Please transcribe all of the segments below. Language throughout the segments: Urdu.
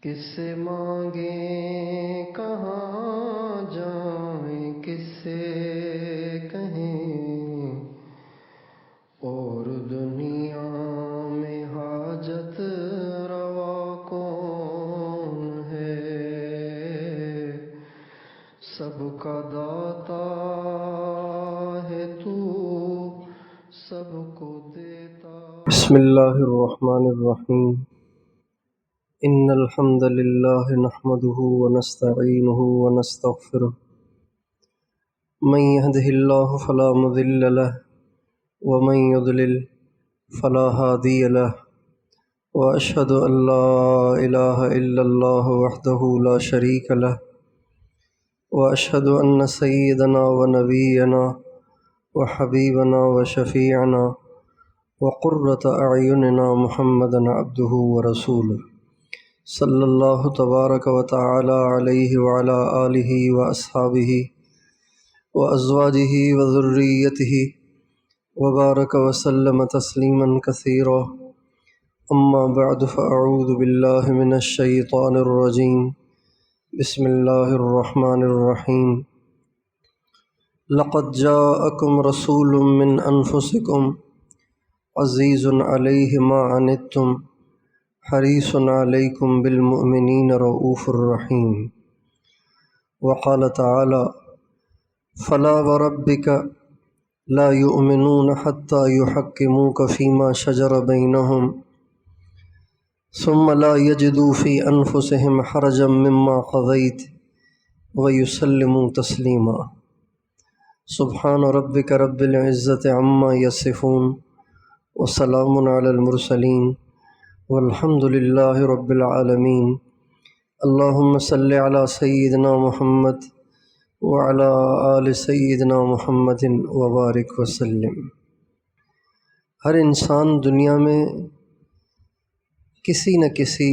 کس سے مانگیں کہاں جائیں، کس سے کہیں، اور دنیا میں حاجت روا کون ہے؟ سب کا داتا ہے تو، سب کو دیتا۔ بسم اللہ الرحمن الرحیم۔ ان الحمد للہ نحمده ونستعینه ونستغفره، من يهده الله فلا مضل له ومن يضلل فلا هادي له، واشهد ان لا اله الا الله وحده لا شريك له، واشهد ان سيدنا ونبينا وحبيبنا وشفيعنا وقرة اعیننا محمدا عبده ورسوله، صلی اللہ تبارک و تعالی علیہ وعلی آلہ واصحابہ وازواجہ وذریتہ وبارک وسلم تسلیما کثیرا، اما بعد فاعوذ باللہ من الشیطان الرجیم، بسم اللہ الرحمن الرحیم۔ لقد جاءکم رسول من انفسکم عزیز علیہ ما عنتم حریص علیکم بالمؤمنین رؤوف الرحیم۔ وقال تعالی فلا وربک لا یؤمنون حتی یحکموک فیما شجر بینہم ثم لا یجدوا فی انفسہم حرجا مما قضیت ویسلموا تسلیما۔ سبحان ربک رب العزۃ عما یصفون وسلام علی المرسلین والحمد للہ رب العالمین۔ اللہم صلی علی سیدنا محمد وعلی آل سیدنا محمد وبارک وسلم۔ ہر انسان دنیا میں کسی نہ کسی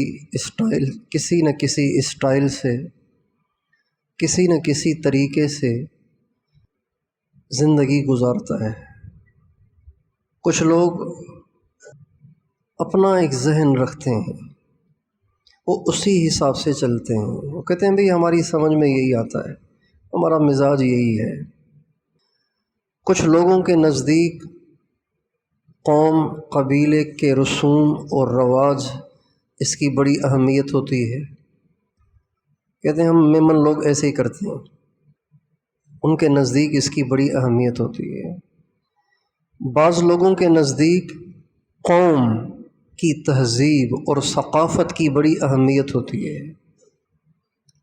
اسٹائل سے، کسی نہ کسی طریقے سے زندگی گزارتا ہے۔ کچھ لوگ اپنا ایک ذہن رکھتے ہیں، وہ اسی حساب سے چلتے ہیں، وہ کہتے ہیں بھئی ہماری سمجھ میں یہی آتا ہے، ہمارا مزاج یہی ہے۔ کچھ لوگوں کے نزدیک قوم قبیلے کے رسوم اور رواج اس کی بڑی اہمیت ہوتی ہے، کہتے ہیں ہم میمن لوگ ایسے ہی کرتے ہیں، ان کے نزدیک اس کی بڑی اہمیت ہوتی ہے۔ بعض لوگوں کے نزدیک قوم کی تہذیب اور ثقافت کی بڑی اہمیت ہوتی ہے۔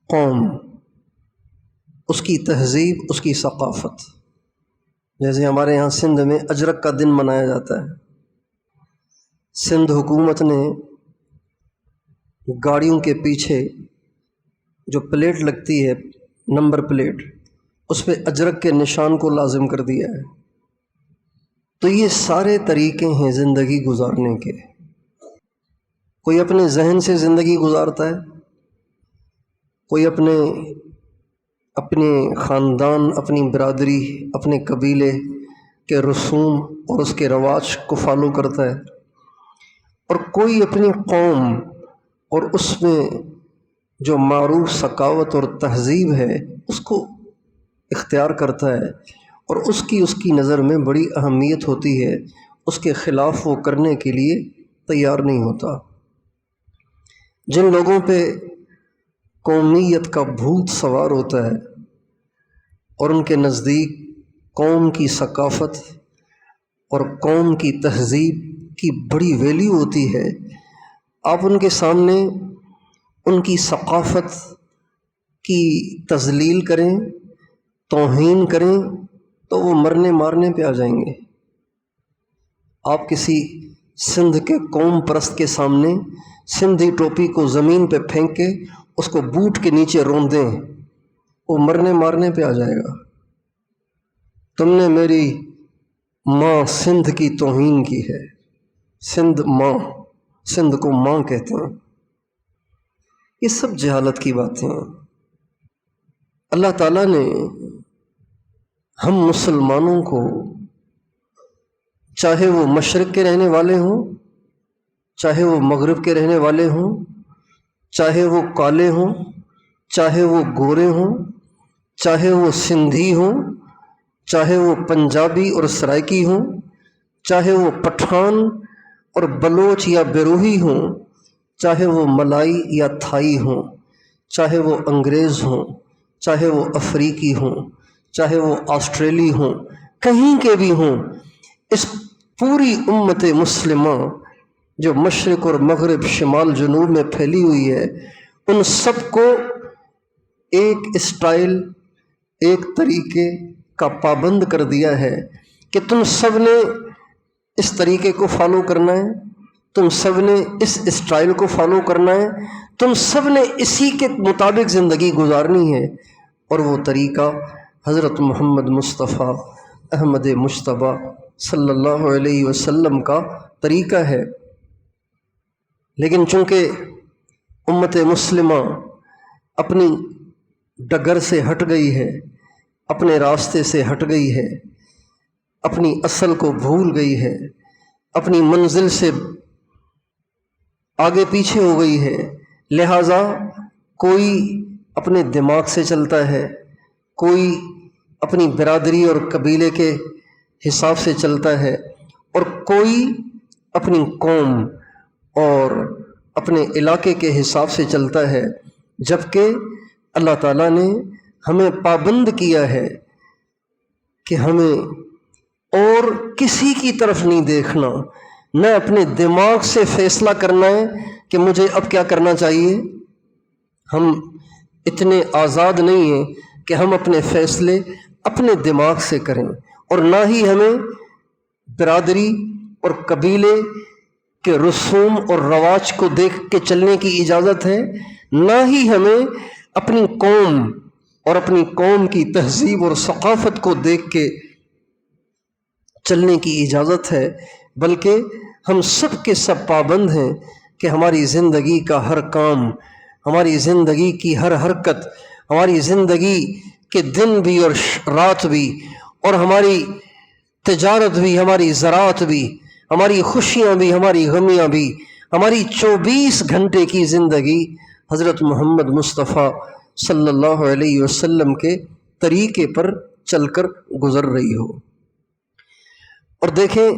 قوم، اس کی تہذیب، اس کی ثقافت۔ جیسے ہمارے یہاں سندھ میں اجرک کا دن منایا جاتا ہے۔ سندھ حکومت نے گاڑیوں کے پیچھے جو پلیٹ لگتی ہے، نمبر پلیٹ، اس پہ اجرک کے نشان کو لازم کر دیا ہے۔ تو یہ سارے طریقے ہیں زندگی گزارنے کے۔ کوئی اپنے ذہن سے زندگی گزارتا ہے، کوئی اپنے خاندان، اپنی برادری، اپنے قبیلے کے رسوم اور اس کے رواج کو فالو کرتا ہے، اور کوئی اپنی قوم اور اس میں جو معروف ثقافت اور تہذیب ہے اس کو اختیار کرتا ہے، اور اس کی نظر میں بڑی اہمیت ہوتی ہے، اس کے خلاف وہ کرنے کے لیے تیار نہیں ہوتا۔ جن لوگوں پہ قومیت کا بھوت سوار ہوتا ہے اور ان کے نزدیک قوم کی ثقافت اور قوم کی تہذیب کی بڑی ویلیو ہوتی ہے، آپ ان کے سامنے ان کی ثقافت کی تذلیل کریں، توہین کریں، تو وہ مرنے مارنے پہ آ جائیں گے۔ آپ کسی سندھ کے قوم پرست کے سامنے سندھی ٹوپی کو زمین پہ پھینک کے اس کو بوٹ کے نیچے رون دیں، وہ مرنے مارنے پہ آ جائے گا۔ تم نے میری ماں سندھ کی توہین کی ہے۔ سندھ ماں، سندھ کو ماں کہتے ہیں۔ یہ سب جہالت کی باتیں ہیں۔ اللہ تعالیٰ نے ہم مسلمانوں کو، چاہے وہ مشرق کے رہنے والے ہوں، چاہے وہ مغرب کے رہنے والے ہوں، چاہے وہ کالے ہوں، چاہے وہ گورے ہوں، چاہے وہ سندھی ہوں، چاہے وہ پنجابی اور سرائکی ہوں، چاہے وہ پٹھان اور بلوچ یا بیروہی ہوں، چاہے وہ ملائی یا تھائی ہوں، چاہے وہ انگریز ہوں، چاہے وہ افریقی ہوں، چاہے وہ آسٹریلی ہوں، کہیں کے بھی ہوں، اس پوری امت مسلمہ جو مشرق اور مغرب شمال جنوب میں پھیلی ہوئی ہے، ان سب کو ایک اسٹائل، ایک طریقے کا پابند کر دیا ہے کہ تم سب نے اس طریقے کو فالو کرنا ہے، تم سب نے اس اسٹائل کو فالو کرنا ہے، تم سب نے اسی کے مطابق زندگی گزارنی ہے۔ اور وہ طریقہ حضرت محمد مصطفیٰ احمد مجتبیٰ صلی اللہ علیہ وسلم کا طریقہ ہے۔ لیکن چونکہ امت مسلمہ اپنی ڈگر سے ہٹ گئی ہے، اپنے راستے سے ہٹ گئی ہے، اپنی اصل کو بھول گئی ہے، اپنی منزل سے آگے پیچھے ہو گئی ہے، لہٰذا کوئی اپنے دماغ سے چلتا ہے، کوئی اپنی برادری اور قبیلے کے حساب سے چلتا ہے، اور کوئی اپنی قوم اور اپنے علاقے کے حساب سے چلتا ہے، جبکہ اللہ تعالیٰ نے ہمیں پابند کیا ہے کہ ہمیں اور کسی کی طرف نہیں دیکھنا، نہ اپنے دماغ سے فیصلہ کرنا ہے کہ مجھے اب کیا کرنا چاہیے۔ ہم اتنے آزاد نہیں ہیں کہ ہم اپنے فیصلے اپنے دماغ سے کریں، اور نہ ہی ہمیں برادری اور قبیلے کے رسوم اور رواج کو دیکھ کے چلنے کی اجازت ہے، نہ ہی ہمیں اپنی قوم اور اپنی قوم کی تہذیب اور ثقافت کو دیکھ کے چلنے کی اجازت ہے، بلکہ ہم سب کے سب پابند ہیں کہ ہماری زندگی کا ہر کام، ہماری زندگی کی ہر حرکت، ہماری زندگی کے دن بھی اور رات بھی، اور ہماری تجارت بھی، ہماری زراعت بھی، ہماری خوشیاں بھی، ہماری غمیاں بھی، ہماری 24 گھنٹے کی زندگی حضرت محمد مصطفیٰ صلی اللہ علیہ وسلم کے طریقے پر چل کر گزر رہی ہو۔ اور دیکھیں،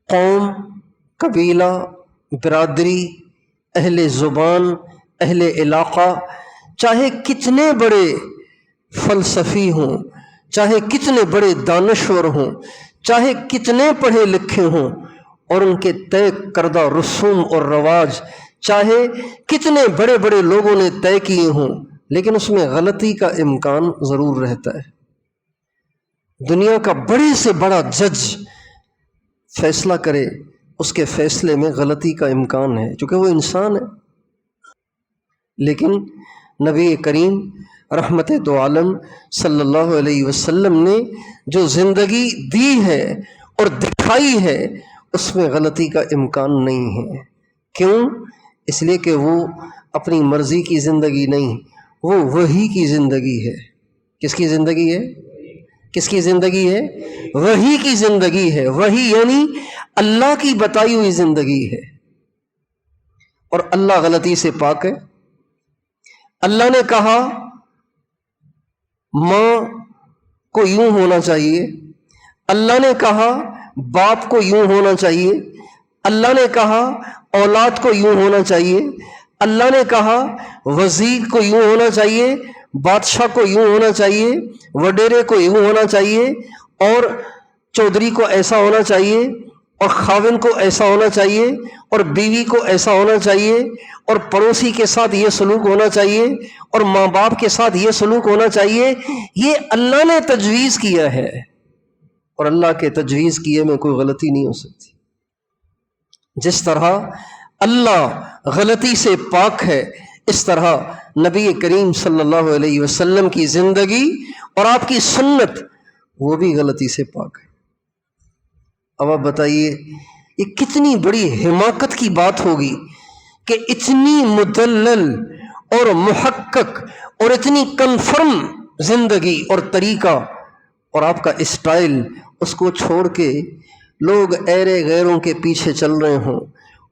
قوم، قبیلہ، برادری، اہل زبان، اہل علاقہ، چاہے کتنے بڑے فلسفی ہوں، چاہے کتنے بڑے دانشور ہوں، چاہے کتنے پڑھے لکھے ہوں، اور ان کے طے کردہ رسوم اور رواج چاہے کتنے بڑے بڑے لوگوں نے طے کیے ہوں، لیکن اس میں غلطی کا امکان ضرور رہتا ہے۔ دنیا کا بڑے سے بڑا جج فیصلہ کرے، اس کے فیصلے میں غلطی کا امکان ہے، چونکہ وہ انسان ہے۔ لیکن نبی کریم رحمت دو عالم صلی اللہ علیہ وسلم نے جو زندگی دی ہے اور دکھائی ہے، اس میں غلطی کا امکان نہیں ہے۔ کیوں؟ اس لیے کہ وہ اپنی مرضی کی زندگی نہیں، وہ وحی کی زندگی ہے۔ کس کی زندگی ہے؟ کس کی زندگی ہے؟ وحی کی زندگی ہے۔ وحی یعنی اللہ کی بتائی ہوئی زندگی ہے، اور اللہ غلطی سے پاک ہے۔ اللہ نے کہا ماں کو یوں ہونا چاہیے، اللہ نے کہا باپ کو یوں ہونا چاہیے، اللہ نے کہا اولاد کو یوں ہونا چاہیے، اللہ نے کہا وزیر کو یوں ہونا چاہیے، بادشاہ کو یوں ہونا چاہیے، وڈیرے کو یوں ہونا چاہیے، اور چودھری کو ایسا ہونا چاہیے، اور خاوند کو ایسا ہونا چاہیے، اور بیوی کو ایسا ہونا چاہیے، اور پڑوسی کے ساتھ یہ سلوک ہونا چاہیے، اور ماں باپ کے ساتھ یہ سلوک ہونا چاہیے۔ یہ اللہ نے تجویز کیا ہے، اور اللہ کے تجویز کیے میں کوئی غلطی نہیں ہو سکتی۔ جس طرح اللہ غلطی سے پاک ہے، اس طرح نبی کریم صلی اللہ علیہ وسلم کی زندگی اور آپ کی سنت وہ بھی غلطی سے پاک ہے۔ اب آپ بتائیے، یہ کتنی بڑی حماقت کی بات ہوگی کہ اتنی مدلل اور محقق اور اتنی کنفرم زندگی اور طریقہ اور آپ کا اسٹائل، اس کو چھوڑ کے لوگ ایرے غیروں کے پیچھے چل رہے ہوں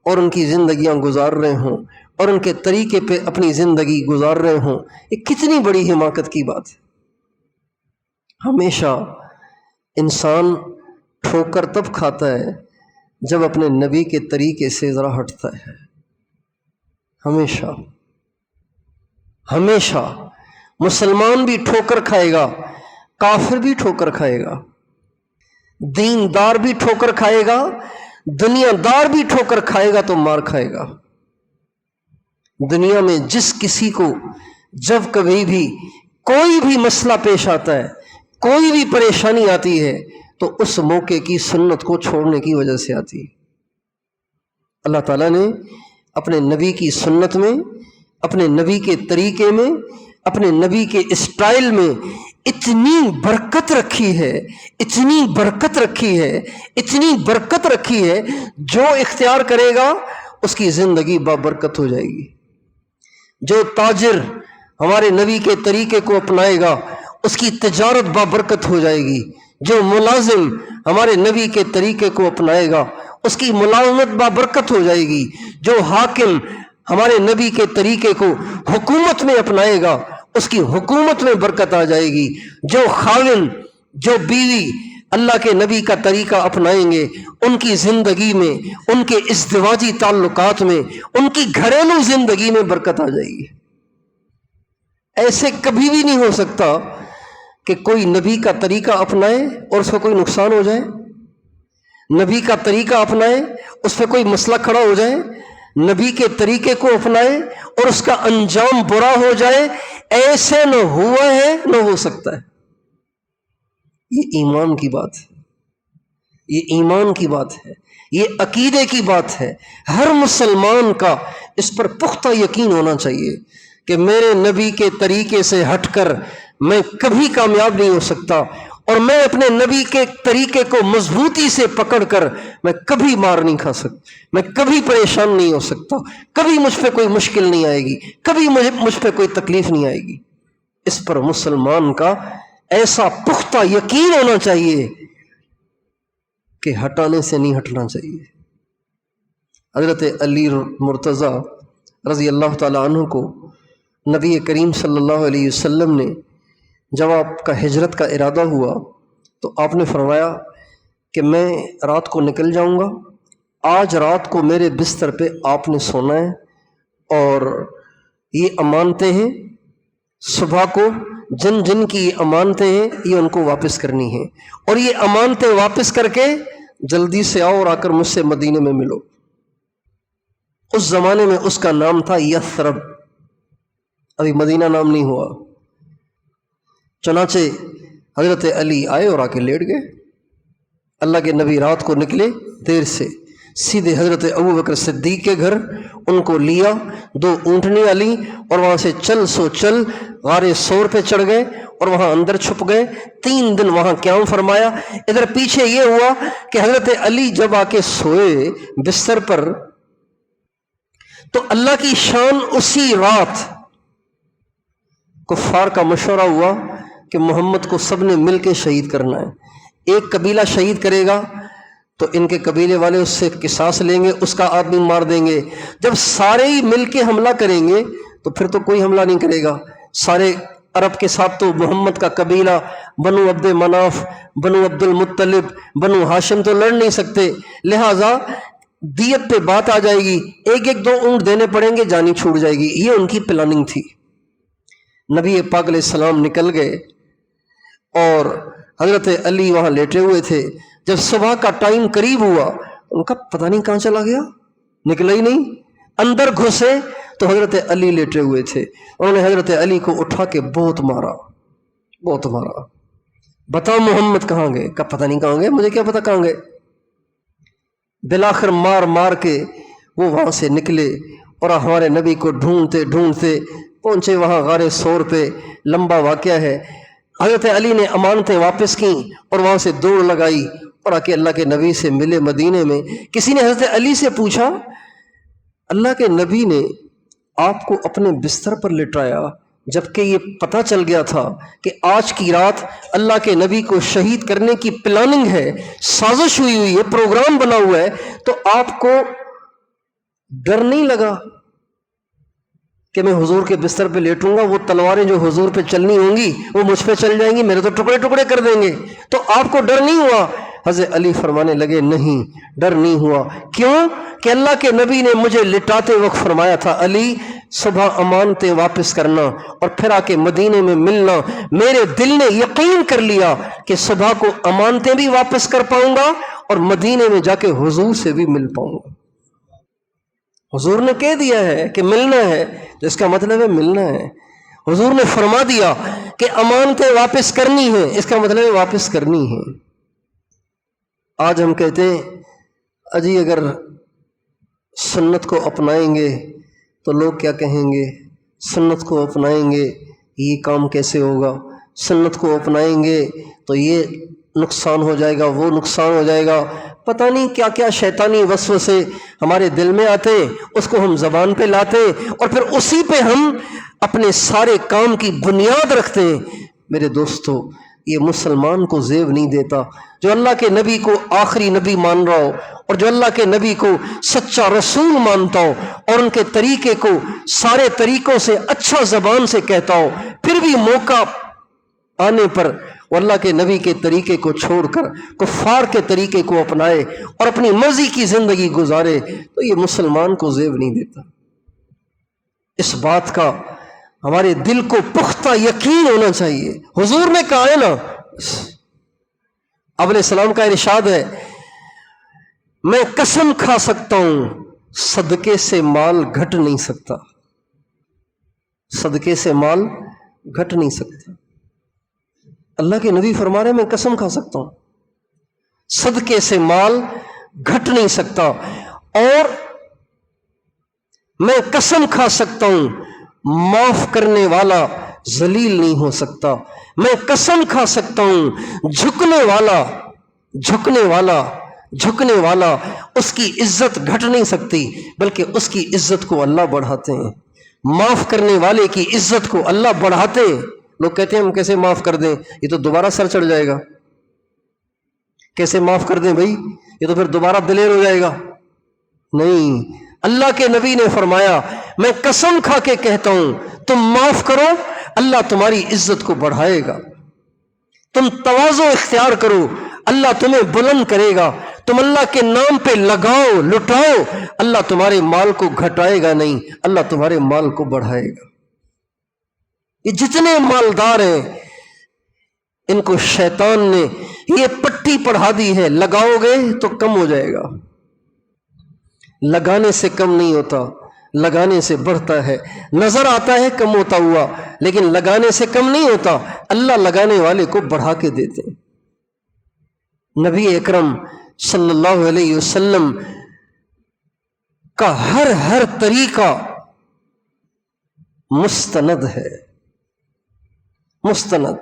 اور ان کی زندگیاں گزار رہے ہوں، اور ان کے طریقے پہ اپنی زندگی گزار رہے ہوں، یہ کتنی بڑی حماقت کی بات ہے۔ ہمیشہ انسان ٹھوکر تب کھاتا ہے جب اپنے نبی کے طریقے سے ذرا ہٹتا ہے۔ ہمیشہ ہمیشہ مسلمان بھی ٹھوکر کھائے گا، کافر بھی ٹھوکر کھائے گا، دیندار بھی ٹھوکر کھائے گا، دنیا دار بھی ٹھوکر کھائے گا تو مار کھائے گا۔ دنیا میں جس کسی کو جب کبھی بھی کوئی بھی مسئلہ پیش آتا ہے، کوئی بھی پریشانی آتی ہے، تو اس موقع کی سنت کو چھوڑنے کی وجہ سے آتی ہے۔ اللہ تعالیٰ نے اپنے نبی کی سنت میں، اپنے نبی کے طریقے میں، اپنے نبی کے اسٹائل میں اتنی برکت رکھی ہے، اتنی برکت رکھی ہے، اتنی برکت رکھی ہے، جو اختیار کرے گا اس کی زندگی بابرکت ہو جائے گی۔ جو تاجر ہمارے نبی کے طریقے کو اپنائے گا اس کی تجارت بابرکت ہو جائے گی۔ جو ملازم ہمارے نبی کے طریقے کو اپنائے گا اس کی ملازمت بابرکت ہو جائے گی۔ جو حاکم ہمارے نبی کے طریقے کو حکومت میں اپنائے گا اس کی حکومت میں برکت آ جائے گی۔ جو خاوند، جو بیوی اللہ کے نبی کا طریقہ اپنائیں گے ان کی زندگی میں، ان کے ازدواجی تعلقات میں، ان کی گھریلو زندگی میں برکت آ جائے گی۔ ایسے کبھی بھی نہیں ہو سکتا کہ کوئی نبی کا طریقہ اپنائے اور اس کو کوئی نقصان ہو جائے، نبی کا طریقہ اپنائے اس پہ کوئی مسئلہ کھڑا ہو جائے، نبی کے طریقے کو اپنائے اور اس کا انجام برا ہو جائے۔ ایسے نہ ہوا ہے نہ ہو سکتا ہے۔ یہ ایمان کی بات ہے، یہ ایمان کی بات ہے، یہ عقیدے کی بات ہے۔ ہر مسلمان کا اس پر پختہ یقین ہونا چاہیے کہ میرے نبی کے طریقے سے ہٹ کر میں کبھی کامیاب نہیں ہو سکتا، اور میں اپنے نبی کے طریقے کو مضبوطی سے پکڑ کر میں کبھی مار نہیں کھا سکتا، میں کبھی پریشان نہیں ہو سکتا، کبھی مجھ پہ کوئی مشکل نہیں آئے گی، کبھی مجھ پہ کوئی تکلیف نہیں آئے گی۔ اس پر مسلمان کا ایسا پختہ یقین ہونا چاہیے کہ ہٹانے سے نہیں ہٹنا چاہیے۔ حضرت علی مرتضیٰ رضی اللہ تعالیٰ عنہ کو نبی کریم صلی اللہ علیہ وسلم نے جب آپ کا ہجرت کا ارادہ ہوا تو آپ نے فرمایا کہ میں رات کو نکل جاؤں گا، آج رات کو میرے بستر پہ آپ نے سونا ہے، اور یہ امانتیں ہیں، صبح کو جن جن کی یہ امانتیں ہیں یہ ان کو واپس کرنی ہیں، اور یہ امانتیں واپس کر کے جلدی سے آؤ اور آ کر مجھ سے مدینے میں ملو۔ اس زمانے میں اس کا نام تھا یثرب، ابھی مدینہ نام نہیں ہوا۔ چنانچہ حضرت علی آئے اور آ کے لیٹ گئے۔ اللہ کے نبی رات کو نکلے دیر سے، سیدھے حضرت ابوبکر صدیق کے گھر ان کو لیا، 2 اونٹنیاں لیں اور وہاں سے چل سو چل غار ثور پہ چڑھ گئے اور وہاں اندر چھپ گئے۔ 3 دن وہاں قیام فرمایا۔ ادھر پیچھے یہ ہوا کہ حضرت علی جب آ کے سوئے بستر پر تو اللہ کی شان اسی رات کفار کا مشورہ ہوا کہ محمد کو سب نے مل کے شہید کرنا ہے۔ ایک قبیلہ شہید کرے گا تو ان کے قبیلے والے اس سے قصاص لیں گے، اس کا آدمی مار دیں گے۔ جب سارے ہی مل کے حملہ کریں گے تو پھر تو کوئی حملہ نہیں کرے گا۔ سارے عرب کے ساتھ تو محمد کا قبیلہ بنو عبد مناف، بنو عبد المطلب، بنو ہاشم تو لڑ نہیں سکتے، لہٰذا دیت پہ بات آ جائے گی، 1-2 اونٹ دینے پڑیں گے، جانی چھوٹ جائے گی۔ یہ ان کی پلاننگ تھی۔ نبی پاک علیہ السلام نکل گئے اور حضرت علی وہاں لیٹے ہوئے تھے۔ جب صبح کا ٹائم قریب ہوا ان کا پتہ نہیں کہاں چلا گیا، نکلا ہی نہیں۔ اندر گھسے تو حضرت علی لیٹے ہوئے تھے، انہوں نے حضرت علی کو اٹھا کے بہت مارا، بہت مارا۔ بتاؤ محمد کہاں گئے؟ کا پتہ نہیں کہاں گئے، مجھے کیا پتہ کہاں گئے۔ بالآخر مار مار کے وہ وہاں سے نکلے اور ہمارے نبی کو ڈھونڈتے ڈھونڈتے پہنچے وہاں غار ثور پہ۔ لمبا واقعہ ہے۔ حضرت علی نے امانتیں واپس کیں اور وہاں سے دوڑ لگائی اور آ کے اللہ کے نبی سے ملے مدینے میں۔ کسی نے حضرت علی سے پوچھا، اللہ کے نبی نے آپ کو اپنے بستر پر لٹایا جبکہ یہ پتہ چل گیا تھا کہ آج کی رات اللہ کے نبی کو شہید کرنے کی پلاننگ ہے، سازش ہوئی ہے، پروگرام بنا ہوا ہے، تو آپ کو ڈر نہیں لگا کہ میں حضور کے بستر پہ لیٹوں گا، وہ تلواریں جو حضور پہ چلنی ہوں گی وہ مجھ پہ چل جائیں گی، میرے تو ٹکڑے ٹکڑے کر دیں گے، تو آپ کو ڈر نہیں ہوا؟ حضرت علی فرمانے لگے نہیں، ڈر نہیں ہوا۔ کیوں؟ کہ اللہ کے نبی نے مجھے لٹاتے وقت فرمایا تھا، علی صبح امانتیں واپس کرنا اور پھر آ کے مدینے میں ملنا۔ میرے دل نے یقین کر لیا کہ صبح کو امانتیں بھی واپس کر پاؤں گا اور مدینے میں جا کے حضور سے بھی مل پاؤں گا۔ حضور نے کہہ دیا ہے کہ ملنا ہے، تو اس کا مطلب ہے ملنا ہے۔ حضور نے فرما دیا کہ امانتیں واپس کرنی ہیں، اس کا مطلب ہے واپس کرنی ہے۔ آج ہم کہتے ہیں اجی اگر سنت کو اپنائیں گے تو لوگ کیا کہیں گے، سنت کو اپنائیں گے یہ کام کیسے ہوگا، سنت کو اپنائیں گے تو یہ نقصان ہو جائے گا، وہ نقصان ہو جائے گا، پتہ نہیں کیا کیا شیطانی وسوسے ہمارے دل میں آتے ہیں، اس کو ہم زبان پہ لاتے ہیں اور پھر اسی پہ ہم اپنے سارے کام کی بنیاد رکھتے ہیں۔ میرے دوستو، یہ مسلمان کو زیب نہیں دیتا۔ جو اللہ کے نبی کو آخری نبی مان رہا ہو اور جو اللہ کے نبی کو سچا رسول مانتا ہو اور ان کے طریقے کو سارے طریقوں سے اچھا زبان سے کہتا ہو، پھر بھی موقع آنے پر وہ اللہ کے نبی کے طریقے کو چھوڑ کر کفار کے طریقے کو اپنائے اور اپنی مرضی کی زندگی گزارے، تو یہ مسلمان کو زیب نہیں دیتا۔ اس بات کا ہمارے دل کو پختہ یقین ہونا چاہیے۔ حضور نے کہا ہے نا، آپ علیہ السلام کا ارشاد ہے، میں قسم کھا سکتا ہوں صدقے سے مال گھٹ نہیں سکتا، صدقے سے مال گھٹ نہیں سکتا۔ اللہ کے نبی فرما رہے ہیں میں قسم کھا سکتا ہوں صدقے سے مال گھٹ نہیں سکتا، اور میں قسم کھا سکتا ہوں معاف کرنے والا ذلیل نہیں ہو سکتا، میں قسم کھا سکتا ہوں جھکنے والا اس کی عزت گھٹ نہیں سکتی، بلکہ اس کی عزت کو اللہ بڑھاتے ہیں۔ معاف کرنے والے کی عزت کو اللہ بڑھاتے ہیں۔ لوگ کہتے ہیں ہم کیسے معاف کر دیں، یہ تو دوبارہ سر چڑھ جائے گا، کیسے معاف کر دیں بھائی، یہ تو پھر دوبارہ دلیر ہو جائے گا۔ نہیں، اللہ کے نبی نے فرمایا میں قسم کھا کے کہتا ہوں تم معاف کرو، اللہ تمہاری عزت کو بڑھائے گا۔ تم تواضع اختیار کرو، اللہ تمہیں بلند کرے گا۔ تم اللہ کے نام پہ لگاؤ، لٹاؤ، اللہ تمہارے مال کو گھٹائے گا نہیں، اللہ تمہارے مال کو بڑھائے گا۔ یہ جتنے مالدار ہیں ان کو شیطان نے یہ پٹی پڑھا دی ہے، لگاؤ گے تو کم ہو جائے گا۔ لگانے سے کم نہیں ہوتا، لگانے سے بڑھتا ہے۔ نظر آتا ہے کم ہوتا ہوا، لیکن لگانے سے کم نہیں ہوتا، اللہ لگانے والے کو بڑھا کے دیتے ہیں۔ نبی اکرم صلی اللہ علیہ وسلم کا ہر طریقہ مستند ہے، مستند۔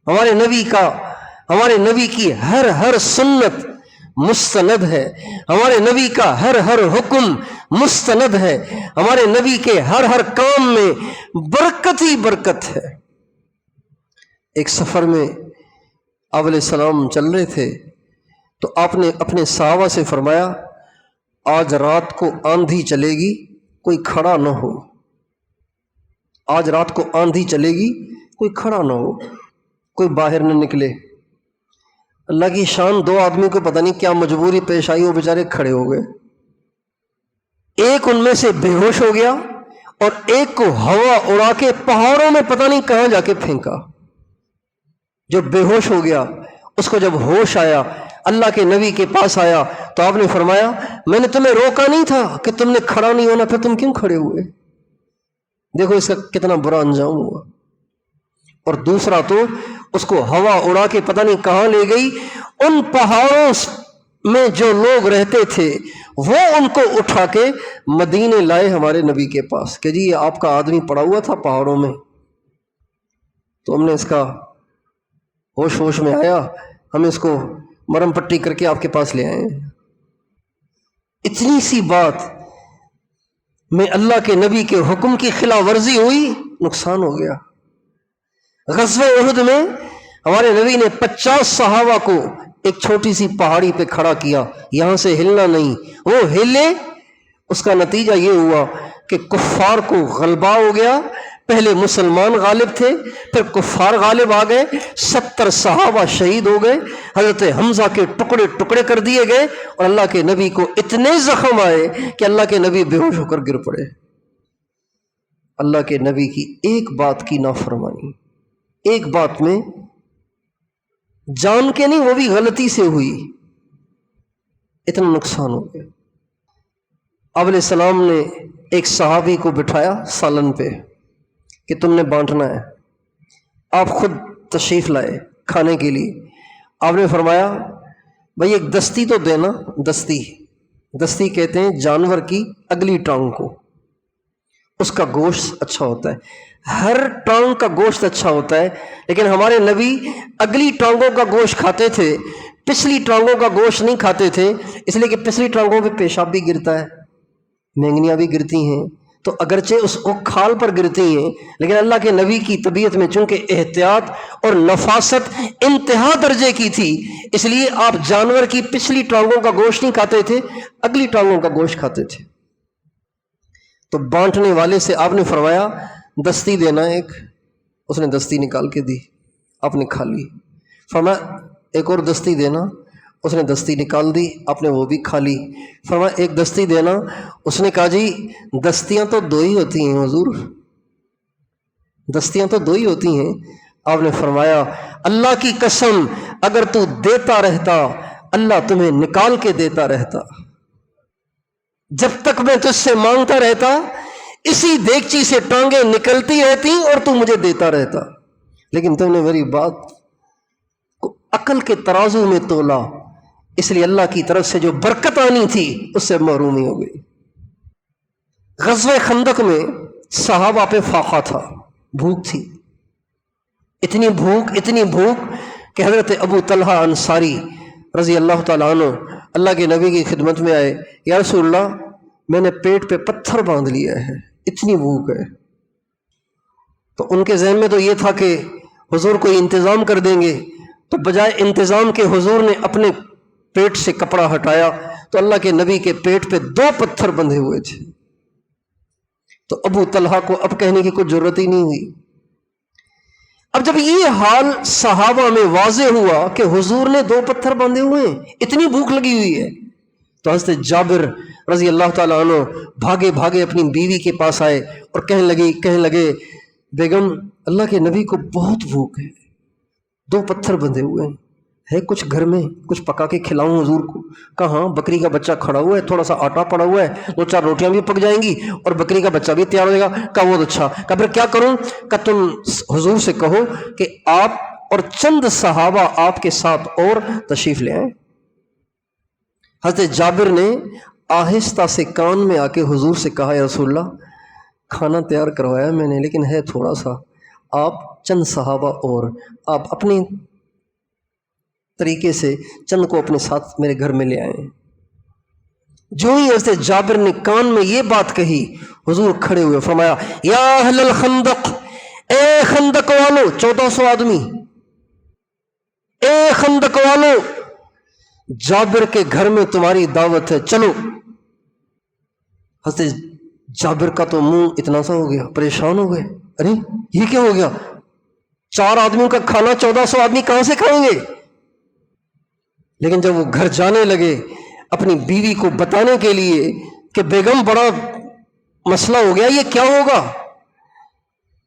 ہمارے نبی کی ہر سنت مستند ہے، ہمارے نبی کا ہر حکم مستند ہے، ہمارے نبی کے ہر کام میں برکت ہی برکت ہے۔ ایک سفر میں آپ علیہ السلام چل رہے تھے تو آپ نے اپنے صحابہ سے فرمایا آج رات کو آندھی چلے گی، کوئی کھڑا نہ ہو۔ آج رات کو آندھی چلے گی، کوئی کھڑا نہ ہو، کوئی باہر نہ نکلے۔ اللہ کی شان، دو آدمی کو پتہ نہیں کیا مجبوری پیش آئی، وہ بیچارے کھڑے ہو گئے۔ ایک ان میں سے بے ہوش ہو گیا اور ایک کو ہوا اڑا کے پہاڑوں میں پتہ نہیں کہاں جا کے پھینکا۔ جو بے ہوش ہو گیا اس کو جب ہوش آیا، اللہ کے نبی کے پاس آیا تو آپ نے فرمایا میں نے تمہیں روکا نہیں تھا کہ تم نے کھڑا نہیں ہونا، پھر تم کیوں کھڑے ہوئے؟ دیکھو اس کا کتنا برا انجام ہوا۔ اور دوسرا تو اس کو ہوا اڑا کے پتہ نہیں کہاں لے گئی۔ ان پہاڑوں میں جو لوگ رہتے تھے وہ ان کو اٹھا کے مدینے لائے ہمارے نبی کے پاس کہ جی یہ آپ کا آدمی پڑا ہوا تھا پہاڑوں میں، تو ہم نے اس کا ہوش میں آیا، ہم اس کو مرم پٹی کر کے آپ کے پاس لے آئے ہیں۔ اتنی سی بات میں اللہ کے نبی کے حکم کی خلاف ورزی ہوئی، نقصان ہو گیا۔ غزوہ احد میں ہمارے نبی نے 50 صحابہ کو ایک چھوٹی سی پہاڑی پہ کھڑا کیا، یہاں سے ہلنا نہیں۔ وہ ہلے، اس کا نتیجہ یہ ہوا کہ کفار کو غلبہ ہو گیا، پہلے مسلمان غالب تھے، پھر کفار غالب آ گئے، 70 صحابہ شہید ہو گئے، حضرت حمزہ کے ٹکڑے ٹکڑے کر دیے گئے، اور اللہ کے نبی کو اتنے زخم آئے کہ اللہ کے نبی بے ہوش ہو کر گر پڑے۔ اللہ کے نبی کی ایک بات کی نافرمانی، ایک بات میں جان کے نہیں، وہ بھی غلطی سے ہوئی، اتنا نقصان ہو گیا۔ آپ علیہ السلام نے ایک صحابی کو بٹھایا سالن پہ کہ تم نے بانٹنا ہے، آپ خود تشریف لائے کھانے کے لیے۔ آپ نے فرمایا بھائی ایک دستی تو دینا، دستی کہتے ہیں جانور کی اگلی ٹانگ کو، اس کا گوشت اچھا ہوتا ہے، ہر ٹانگ کا گوشت اچھا ہوتا ہے، لیکن ہمارے نبی اگلی ٹانگوں کا گوشت کھاتے تھے، پچھلی ٹانگوں کا گوشت نہیں کھاتے تھے، اس لیے کہ پچھلی ٹانگوں پہ پیشاب بھی گرتا ہے، مینگنیاں بھی گرتی ہیں، تو اگرچہ اس کو کھال پر گرتی ہیں، لیکن اللہ کے نبی کی طبیعت میں چونکہ احتیاط اور نفاست انتہا درجے کی تھی، اس لیے آپ جانور کی پچھلی ٹانگوں کا گوشت نہیں کھاتے تھے، اگلی ٹانگوں کا گوشت کھاتے تھے۔ تو بانٹنے والے سے آپ نے فرمایا دستی دینا ایک، اس نے دستی نکال کے دی، آپ نے کھا لی۔ فرمایا ایک اور دستی دینا، اس نے دستی نکال دی، آپ نے وہ بھی کھا لی۔ فرمایا ایک دستی دینا، اس نے کہا جی دستیاں تو دو ہی ہوتی ہیں حضور، دستیاں تو دو ہی ہوتی ہیں۔ آپ نے فرمایا اللہ کی قسم اگر تو دیتا رہتا اللہ تمہیں نکال کے دیتا رہتا، جب تک میں تجھ سے مانگتا رہتا اسی دیگچی سے ٹانگیں نکلتی رہتی اور تو مجھے دیتا رہتا، لیکن تم نے میری بات کو عقل کے ترازو میں تولا، اس لیے اللہ کی طرف سے جو برکت آنی تھی اس سے محرومی ہو گئی۔ غزوہ خندق میں صحابہ پہ فاقہ تھا، بھوک تھی، اتنی بھوک کہ حضرت ابو طلحہ انصاری رضی اللہ تعالیٰ عنہ اللہ کے نبی کی خدمت میں آئے، یا رسول اللہ میں نے پیٹ پہ پتھر باندھ لیا ہے، اتنی بھوک ہے۔ تو ان کے ذہن میں تو یہ تھا کہ حضور کوئی انتظام کر دیں گے، تو بجائے انتظام کے حضور نے اپنے پیٹ سے کپڑا ہٹایا تو اللہ کے نبی کے پیٹ پہ 2 پتھر بندھے ہوئے تھے۔ تو ابو طلحہ کو اب کہنے کی کوئی ضرورت ہی نہیں ہوئی۔ اب جب یہ حال صحابہ میں واضح ہوا کہ حضور نے 2 پتھر باندھے ہوئے ہیں، اتنی بھوک لگی ہوئی ہے، تو حضرت جابر رضی اللہ تعالیٰ عنہ بھاگے اپنی بیوی کے پاس آئے اور کہنے لگے بیگم اللہ کے نبی کو بہت بھوک ہے، 2 پتھر بندھے ہوئے ہیں، ہے کچھ گھر میں، کچھ پکا کے کھلاؤں حضور کو؟ کہاں بکری کا بچہ کھڑا ہوا ہے، تھوڑا سا آٹا پڑا ہوا ہے، 2-4 روٹیاں بھی پک جائیں گی اور بکری کا بچہ بھی تیار ہو جائے گا۔ کہا وہ اچھا، کہا پھر کیا کروں؟ کہ تم حضور سے کہو کہ آپ اور چند صحابہ آپ کے ساتھ اور تشریف لے آئیں۔ حضرت جابر نے آہستہ سے کان میں آ کے حضور سے کہا یا رسول اللہ کھانا تیار کروایا میں نے، لیکن ہے تھوڑا سا، آپ چند صحابہ اور آپ اپنی طریقے سے چند کو اپنے ساتھ میرے گھر میں لے آئیں۔ جو ہی حضرت جابر نے کان میں یہ بات کہی، حضور کھڑے ہوئے، فرمایا یا اہل الخندق، اے خندق والو، 1400 آدمی، اے خندق والو، جابر کے گھر میں تمہاری دعوت ہے، چلو۔ حضرت جابر کا تو منہ اتنا سا ہو گیا، پریشان ہو گئے، ارے یہ کیا ہو گیا؟ 4 آدمیوں کا کھانا 1400 آدمی کہاں سے کھائیں گے؟ لیکن جب وہ گھر جانے لگے اپنی بیوی کو بتانے کے لیے کہ بیگم بڑا مسئلہ ہو گیا، یہ کیا ہوگا،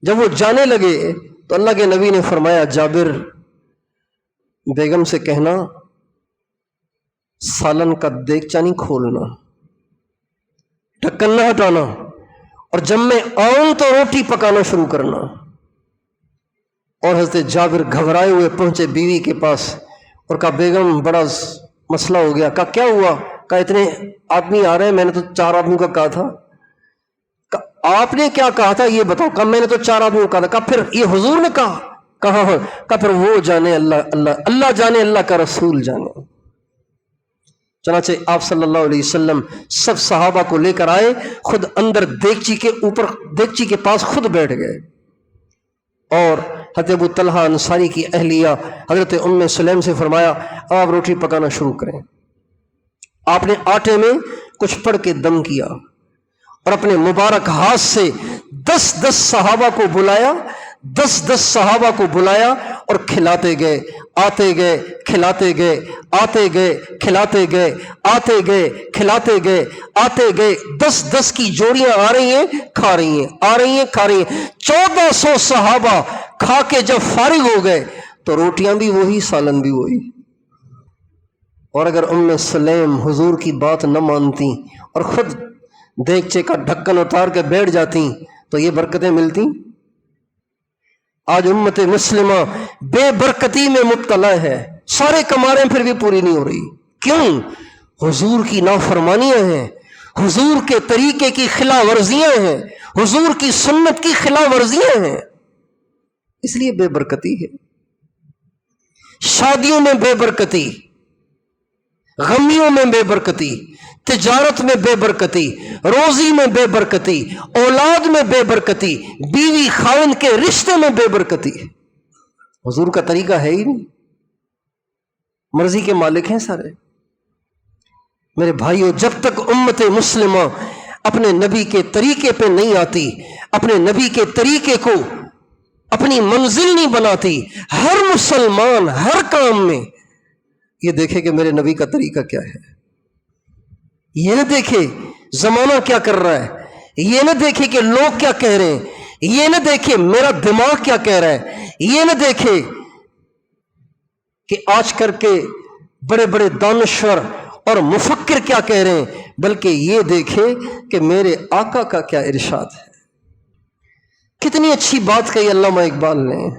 جب وہ جانے لگے تو اللہ کے نبی نے فرمایا جابر بیگم سے کہنا سالن کا دیگچا نہیں کھولنا، ڈھکن نہ ہٹانا، اور جب میں آؤں تو روٹی پکانا شروع کرنا۔ اور حضرت جابر گھبرائے ہوئے پہنچے بیوی کے پاس اور کہا بیگم بڑا مسئلہ ہو گیا۔ کہا کیا ہوا؟ کہا اتنے آدمی آ رہے ہیں، میں نے تو 4 آدمیوں کا کہا تھا۔ کہا آپ نے کیا کہا تھا یہ بتاؤ؟ کہا میں نے تو 4 آدمیوں کا کہا تھا۔ کہا پھر یہ حضور نے کہا؟ کہا ہاں۔ کہا پھر وہ جانے اللہ جانے، اللہ کا رسول جانے۔ چنانچہ آپ صلی اللہ علیہ وسلم سب صحابہ کو لے کر آئے، خود اندر دیگچی کے پاس خود بیٹھ گئے، اور حضرت ابو طلحہ انصاری کی اہلیہ حضرت ام سلیم سے فرمایا آپ روٹی پکانا شروع کریں۔ آپ نے آٹے میں کچھ پڑھ کے دم کیا اور اپنے مبارک ہاتھ سے 10 صحابہ کو بلایا، 10 صحابہ کو بلایا اور کھلاتے گئے، آتے گئے کھلاتے گئے، آتے گئے کھلاتے گئے، آتے گئے کھلاتے گئے، آتے گئے۔ 10 کی جوڑیاں آ رہی ہیں کھا رہی ہیں، آ رہی ہیں کھا رہی ہیں۔ 1400 صحابہ کھا کے جب فارغ ہو گئے تو روٹیاں بھی وہی، سالن بھی وہی۔ اور اگر ام سلیم حضور کی بات نہ مانتی اور خود دیگچے کا ڈھکن اتار کے بیٹھ جاتی تو یہ برکتیں ملتی؟ آج امت مسلمہ بے برکتی میں مبتلا ہے، سارے کماریں پھر بھی پوری نہیں ہو رہی۔ کیوں؟ حضور کی نافرمانیاں ہیں، حضور کے طریقے کی خلاف ورزیاں ہیں، حضور کی سنت کی خلاف ورزیاں ہیں، اس لیے بے برکتی ہے۔ شادیوں میں بے برکتی، غمیوں میں بے برکتی، تجارت میں بے برکتی، روزی میں بے برکتی، اولاد میں بے برکتی، بیوی خاوند کے رشتے میں بے برکتی۔ حضور کا طریقہ ہے ہی نہیں، مرضی کے مالک ہیں سارے۔ میرے بھائیو، جب تک امت مسلمہ اپنے نبی کے طریقے پہ نہیں آتی، اپنے نبی کے طریقے کو اپنی منزل نہیں بناتی، ہر مسلمان ہر کام میں یہ دیکھے کہ میرے نبی کا طریقہ کیا ہے، یہ نہ دیکھے زمانہ کیا کر رہا ہے، یہ نہ دیکھے کہ لوگ کیا کہہ رہے ہیں، یہ نہ دیکھے میرا دماغ کیا کہہ رہا ہے، یہ نہ دیکھے کہ آج کر کے بڑے بڑے دانشور اور مفکر کیا کہہ رہے ہیں، بلکہ یہ دیکھے کہ میرے آقا کا کیا ارشاد ہے۔ کتنی اچھی بات کہی علامہ اقبال نے،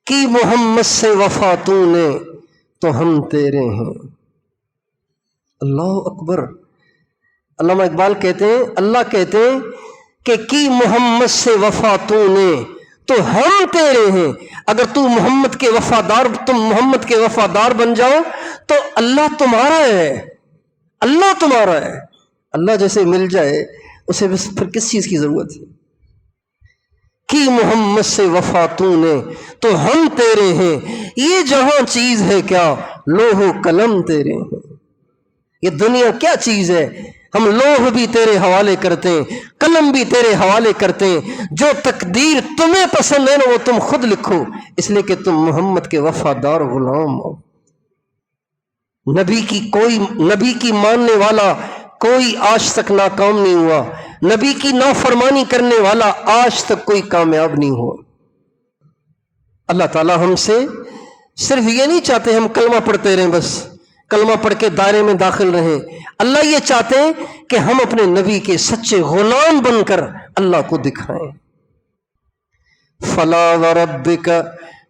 کہ محمد سے وفا تو نے تو ہم تیرے ہیں۔ اللہ اکبر۔ علامہ اقبال کہتے ہیں، اللہ کہتے ہیں کہ کی محمد سے وفا تو نے تو ہم تیرے ہیں۔ اگر تم محمد کے وفادار بن جاؤ تو اللہ تمہارا ہے، اللہ تمہارا ہے۔ اللہ جیسے مل جائے اسے پھر کس چیز کی ضرورت ہے؟ کی محمد سے وفا تو نے تو ہم تیرے ہیں، یہ جہاں چیز ہے کیا لوح و قلم تیرے ہیں۔ یہ دنیا کیا چیز ہے، ہم لوح بھی تیرے حوالے کرتے ہیں، قلم بھی تیرے حوالے کرتے ہیں، جو تقدیر تمہیں پسند ہے نا وہ تم خود لکھو، اس لیے کہ تم محمد کے وفادار غلام ہو۔ نبی کی ماننے والا کوئی آج تک ناکام نہیں ہوا، نبی کی نافرمانی کرنے والا آج تک کوئی کامیاب نہیں ہوا۔ اللہ تعالی ہم سے صرف یہ نہیں چاہتے ہم کلمہ پڑھتے رہیں، بس کلمہ پڑھ کے دائرے میں داخل رہیں۔ اللہ یہ چاہتے ہیں کہ ہم اپنے نبی کے سچے غلام بن کر اللہ کو دکھائیں۔ فلا وربک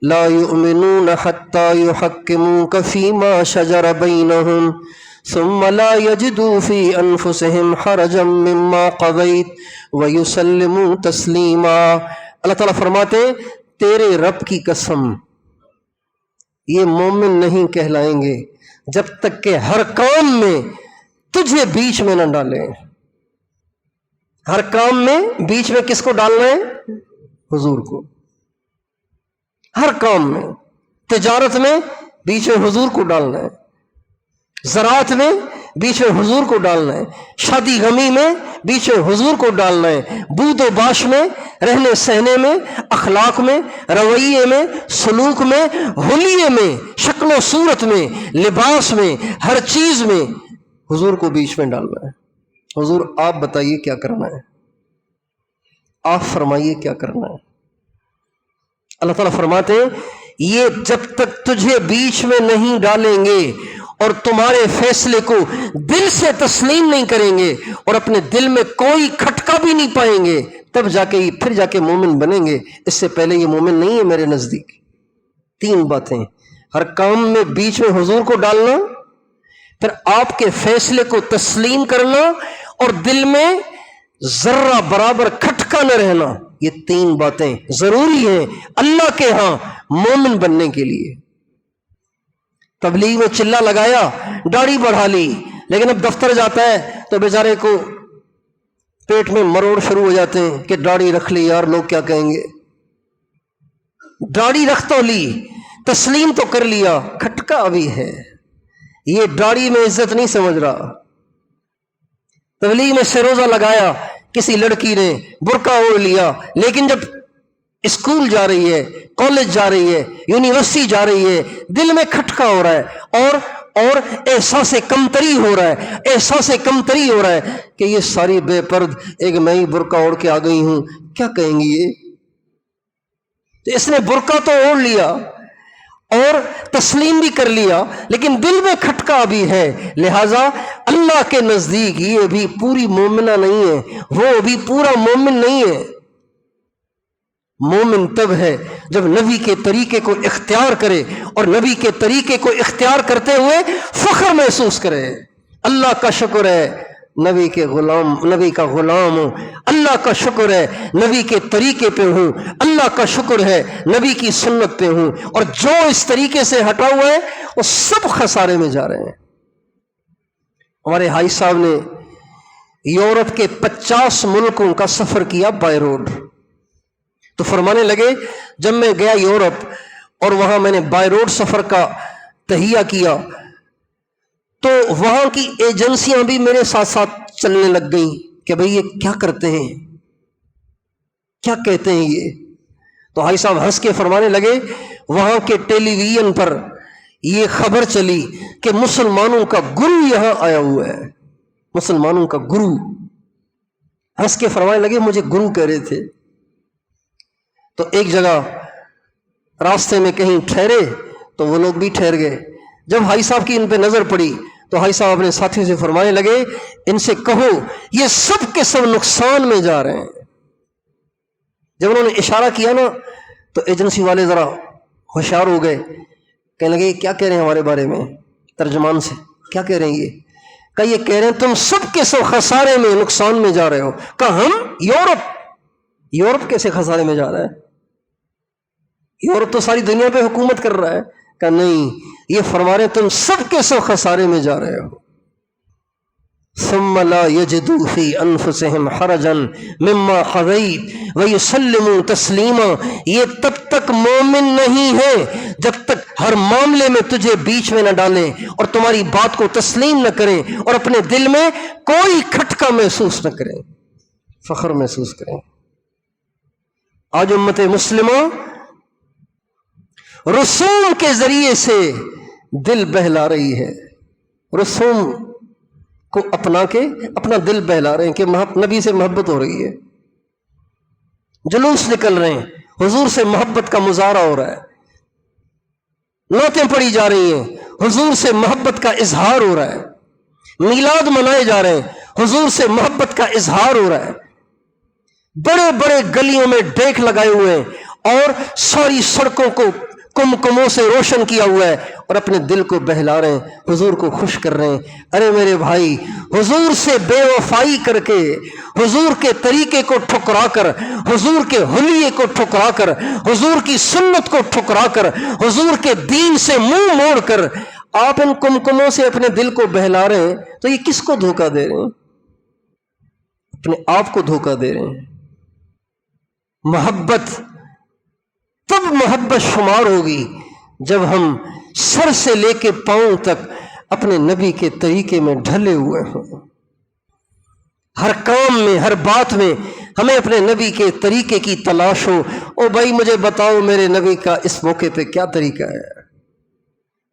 لا یؤمنون حتی یحکموک فیما شجر بینہم ثم لا یجدوا فی انفسہم حرجا مما قضیت ویسلموا تسلیما۔ اللہ تعالیٰ فرماتے ہیں تیرے رب کی قسم یہ مومن نہیں کہلائیں گے جب تک کہ ہر کام میں تجھے بیچ میں نہ ڈالیں۔ ہر کام میں بیچ میں کس کو ڈالنا ہے؟ حضور کو۔ ہر کام میں، تجارت میں بیچ میں حضور کو ڈالنا ہے، زراعت میں بیچ میں حضور کو ڈالنا ہے، شادی غمی میں بیچ میں حضور کو ڈالنا ہے، بود و باش میں، رہنے سہنے میں، اخلاق میں، رویے میں، سلوک میں، حلیے میں، شکل و صورت میں، لباس میں، ہر چیز میں حضور کو بیچ میں ڈالنا ہے۔ حضور آپ بتائیے کیا کرنا ہے، آپ فرمائیے کیا کرنا ہے۔ اللہ تعالیٰ فرماتے ہیں یہ جب تک تجھے بیچ میں نہیں ڈالیں گے اور تمہارے فیصلے کو دل سے تسلیم نہیں کریں گے اور اپنے دل میں کوئی کھٹکا بھی نہیں پائیں گے، تب پھر جا کے مومن بنیں گے، اس سے پہلے یہ مومن نہیں ہے میرے نزدیک۔ 3 باتیں، ہر کام میں بیچ میں حضور کو ڈالنا، پھر آپ کے فیصلے کو تسلیم کرنا اور دل میں ذرہ برابر کھٹکا نہ رہنا، یہ 3 باتیں ضروری ہیں اللہ کے ہاں مومن بننے کے لیے۔ تبلیغ میں چلا لگایا، داڑھی بڑھا لی، لیکن اب دفتر جاتا ہے تو بیچارے کو پیٹ میں مروڑ شروع ہو جاتے ہیں کہ داڑھی رکھ لی یار، لوگ کیا کہیں گے۔ داڑھی رکھ تو لی، تسلیم تو کر لیا، کھٹکا ابھی ہے، یہ داڑھی میں عزت نہیں سمجھ رہا۔ تبلیغ میں سے روزہ لگایا، کسی لڑکی نے برقع اوڑھ لیا، لیکن جب اسکول جا رہی ہے، کالج جا رہی ہے، یونیورسٹی جا رہی ہے، دل میں کھٹکا ہو رہا ہے اور احساس کمتری ہو رہا ہے، احساس کمتری ہو رہا ہے کہ یہ ساری بے پرد ایک میں ہی برقع اوڑھ کے آ گئی ہوں، کیا کہیں گی یہ؟ تو اس نے برقع تو اوڑھ لیا اور تسلیم بھی کر لیا، لیکن دل میں کھٹکا بھی ہے، لہذا اللہ کے نزدیک یہ بھی پوری مومنہ نہیں ہے، وہ بھی پورا مومن نہیں ہے۔ مومن تب ہے جب نبی کے طریقے کو اختیار کرے اور نبی کے طریقے کو اختیار کرتے ہوئے فخر محسوس کرے، اللہ کا شکر ہے نبی کا غلام ہوں، اللہ کا شکر ہے نبی کے طریقے پہ ہوں، اللہ کا شکر ہے نبی کی سنت پہ ہوں، اور جو اس طریقے سے ہٹا ہوا ہے وہ سب خسارے میں جا رہے ہیں۔ ہمارے حاج صاحب نے یورپ کے 50 ملکوں کا سفر کیا بائی روڈ، تو فرمانے لگے جب میں گیا یورپ اور وہاں میں نے بائی روڈ سفر کا تہیہ کیا تو وہاں کی ایجنسیاں بھی میرے ساتھ ساتھ چلنے لگ گئیں کہ بھئی یہ کیا کرتے ہیں، کیا کہتے ہیں یہ؟ تو حاجی صاحب ہنس کے فرمانے لگے وہاں کے ٹیلی ویژن پر یہ خبر چلی کہ مسلمانوں کا گرو یہاں آیا ہوا ہے، مسلمانوں کا گرو۔ ہنس کے فرمانے لگے مجھے گرو کہہ رہے تھے۔ تو ایک جگہ راستے میں کہیں ٹھہرے تو وہ لوگ بھی ٹھہر گئے۔ جب حاجی صاحب کی ان پہ نظر پڑی تو حاجی صاحب اپنے ساتھیوں سے فرمانے لگے ان سے کہو یہ سب کے سب نقصان میں جا رہے ہیں۔ جب انہوں نے اشارہ کیا نا تو ایجنسی والے ذرا ہوشیار ہو گئے، کہنے لگے کیا کہہ رہے ہیں ہمارے بارے میں؟ ترجمان سے کیا کہہ رہے ہیں یہ؟ کہا یہ کہہ رہے ہیں تم سب کے سب خسارے میں نقصان میں جا رہے ہو۔ کہا ہم یورپ کیسے خسارے میں جا رہا ہے؟ یورپ تو ساری دنیا پہ حکومت کر رہا ہے۔ کہ نہیں، یہ فرما رہے تم سب کے سب خسارے میں جا رہے ہو۔ ثم لا يجدوا في انفسهم حرجا مما قضيت ويسلموا تسلیما، یہ تب تک مومن نہیں ہے جب تک ہر معاملے میں تجھے بیچ میں نہ ڈالیں اور تمہاری بات کو تسلیم نہ کریں اور اپنے دل میں کوئی کھٹکا محسوس نہ کریں، فخر محسوس کریں۔ آج امت مسلمہ رسوم کے ذریعے سے دل بہلا رہی ہے، رسوم کو اپنا کے اپنا دل بہلا رہے ہیں کہ نبی سے محبت ہو رہی ہے، جلوس نکل رہے ہیں، حضور سے محبت کا مظاہرہ ہو رہا ہے، نعتیں پڑھی جا رہی ہیں، حضور سے محبت کا اظہار ہو رہا ہے، میلاد منائے جا رہے ہیں، حضور سے محبت کا اظہار ہو رہا ہے، بڑے بڑے گلیوں میں ڈیک لگائے ہوئے ہیں اور ساری سڑکوں کو کمکموں سے روشن کیا ہوا ہے اور اپنے دل کو بہلا رہے ہیں، حضور کو خوش کر رہے ہیں۔ ارے میرے بھائی، حضور سے بے وفائی کر کے، حضور کے طریقے کو ٹھکرا کر، حضور کے حلیے کو ٹھکرا کر، حضور کی سنت کو ٹھکرا کر، حضور کے دین سے منہ موڑ کر آپ ان کمکموں سے اپنے دل کو بہلا رہے ہیں، تو یہ کس کو دھوکہ دے رہے ہیں؟ اپنے آپ کو دھوکہ دے رہے ہیں۔ محبت تب محبت شمار ہوگی جب ہم سر سے لے کے پاؤں تک اپنے نبی کے طریقے میں ڈھلے ہوئے ہوں، ہر کام میں، ہر بات میں ہمیں اپنے نبی کے طریقے کی تلاش ہو۔ او بھائی مجھے بتاؤ میرے نبی کا اس موقع پہ کیا طریقہ ہے،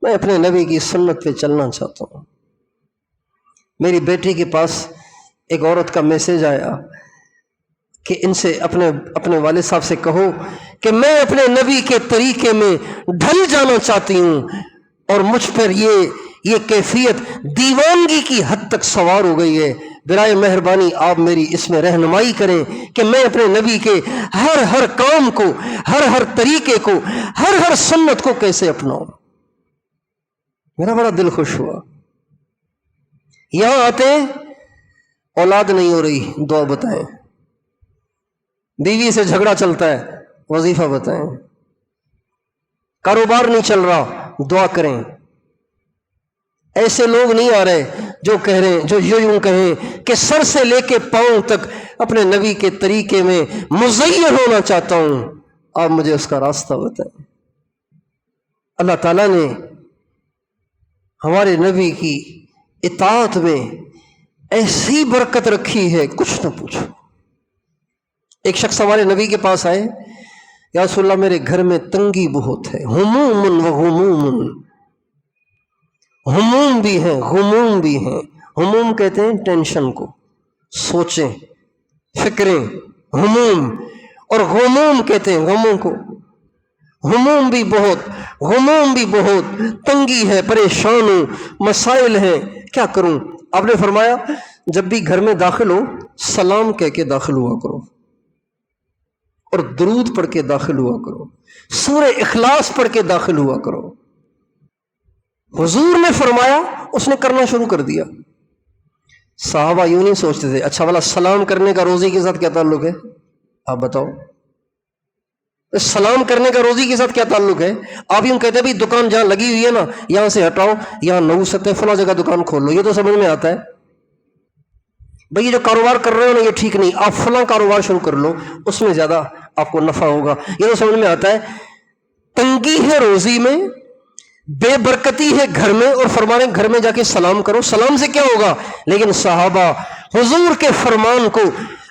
میں اپنے نبی کی سنت پہ چلنا چاہتا ہوں۔ میری بیٹی کے پاس ایک عورت کا میسج آیا کہ ان سے اپنے والد صاحب سے کہو کہ میں اپنے نبی کے طریقے میں ڈھل جانا چاہتی ہوں اور مجھ پر یہ کیفیت دیوانگی کی حد تک سوار ہو گئی ہے، برائے مہربانی آپ میری اس میں رہنمائی کریں کہ میں اپنے نبی کے ہر کام کو، ہر طریقے کو، ہر سنت کو کیسے اپناؤں۔ میرا بڑا دل خوش ہوا۔ یہاں آتے اولاد نہیں ہو رہی، دعا بتائیں، بیوی سے جھگڑا چلتا ہے، وظیفہ بتائیں، کاروبار نہیں چل رہا، دعا کریں۔ ایسے لوگ نہیں آ رہے جو کہہ رہے ہیں، جو یوں کہیں کہ سر سے لے کے پاؤں تک اپنے نبی کے طریقے میں مزین ہونا چاہتا ہوں، آپ مجھے اس کا راستہ بتائیں۔ اللہ تعالیٰ نے ہمارے نبی کی اطاعت میں ایسی برکت رکھی ہے کچھ نہ پوچھو۔ ایک شخص ہمارے نبی کے پاس آئے، یا رسول اللہ میرے گھر میں تنگی بہت ہے، ہموم و غموم، ہموم بھی ہیں غموم بھی ہیں۔ ہموم کہتے ہیں ٹینشن کو، سوچیں، فکریں، ہموم، اور غموم کہتے ہیں غموں کو۔ ہموم بھی بہت، غموم بھی بہت، تنگی ہے، پریشان ہوں، مسائل ہیں، کیا کروں؟ آپ نے فرمایا جب بھی گھر میں داخل ہو سلام کہہ کے داخل ہوا کرو، اور درود پڑھ کے داخل ہوا کرو، سورہ اخلاص پڑھ کے داخل ہوا کرو۔ حضور نے فرمایا، اس نے کرنا شروع کر دیا۔ صحابہ یوں نہیں سوچتے تھے اچھا والا سلام کرنے کا روزی کے ساتھ کیا تعلق ہے؟ آپ بتاؤ، سلام کرنے کا روزی کے ساتھ کیا تعلق ہے؟ آپ یوں کہتے ہیں بھائی دکان جہاں لگی ہوئی ہے نا یہاں سے ہٹاؤ، یہاں نوسط ہے، فلاں جگہ دکان کھول لو، یہ تو سمجھ میں آتا ہے۔ بھائی یہ جو کاروبار کر رہے ہو نا یہ ٹھیک نہیں، آپ فلاں کاروبار شروع کر لو، اس میں زیادہ آپ کو نفع ہوگا، یہ تو سمجھ میں آتا ہے۔ تنگی ہے روزی میں، بے برکتی ہے گھر میں، اور فرمانے گھر میں جا کے سلام کرو، سلام سے کیا ہوگا؟ لیکن صحابہ حضور کے فرمان کو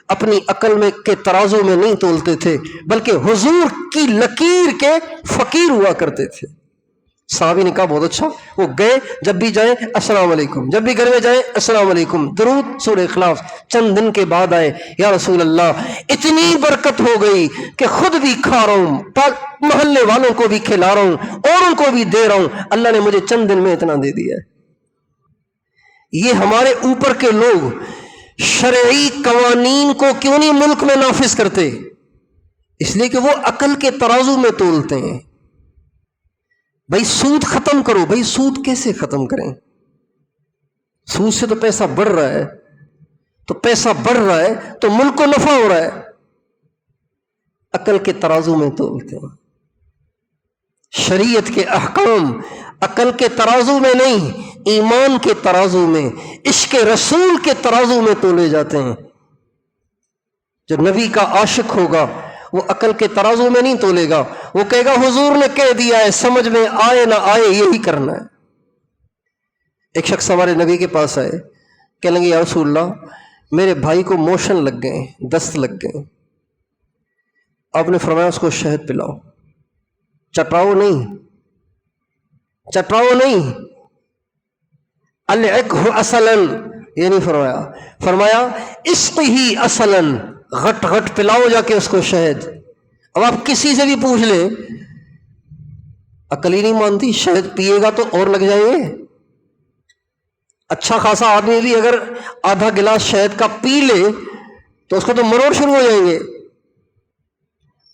اپنی عقل میں کے ترازو میں نہیں تولتے تھے، بلکہ حضور کی لکیر کے فقیر ہوا کرتے تھے۔ صحابی نے کہا بہت اچھا، وہ گئے، جب بھی جائیں السلام علیکم، جب بھی گھر میں جائیں السلام علیکم، درود، سورہ اخلاص۔ چند دن کے بعد آئے، یا رسول اللہ اتنی برکت ہو گئی کہ خود بھی کھا رہا ہوں، محلے والوں کو بھی کھلا رہا ہوں، اور ان کو بھی دے رہا ہوں، اللہ نے مجھے چند دن میں اتنا دے دیا ہے۔ یہ ہمارے اوپر کے لوگ شرعی قوانین کو کیوں نہیں ملک میں نافذ کرتے؟ اس لیے کہ وہ عقل کے ترازو میں تولتے ہیں۔ بھائی سود ختم کرو، بھائی سود کیسے ختم کریں؟ سود سے تو پیسہ بڑھ رہا ہے، تو پیسہ بڑھ رہا ہے تو ملک کو نفع ہو رہا ہے۔ عقل کے ترازو میں تولتے ہیں، شریعت کے احکام عقل کے ترازو میں نہیں، ایمان کے ترازو میں، عشق رسول کے ترازو میں تولے جاتے ہیں۔ جو نبی کا عاشق ہوگا وہ عقل کے ترازو میں نہیں تولے گا، وہ کہے گا حضور نے کہہ دیا ہے، سمجھ میں آئے نہ آئے یہی کرنا ہے۔ ایک شخص ہمارے نبی کے پاس آئے، کہنے لگے یا رسول اللہ میرے بھائی کو موشن لگ گئے، دست لگ گئے۔ آپ نے فرمایا اس کو شہد پلاؤ، چٹاؤ نہیں، چٹاؤ نہیں، العقہ اصلا، یہ نہیں فرمایا، فرمایا عشق ہی اصلا، غٹ غٹ پلاؤ جا کے اس کو شہد۔ اب آپ کسی سے بھی پوچھ لیں، عقل ہی نہیں مانتی، شہد پیے گا تو اور لگ جائیں گے۔ اچھا خاصا آدمی بھی اگر آدھا گلاس شہد کا پی لے تو اس کو تو مروڑ شروع ہو جائیں گے۔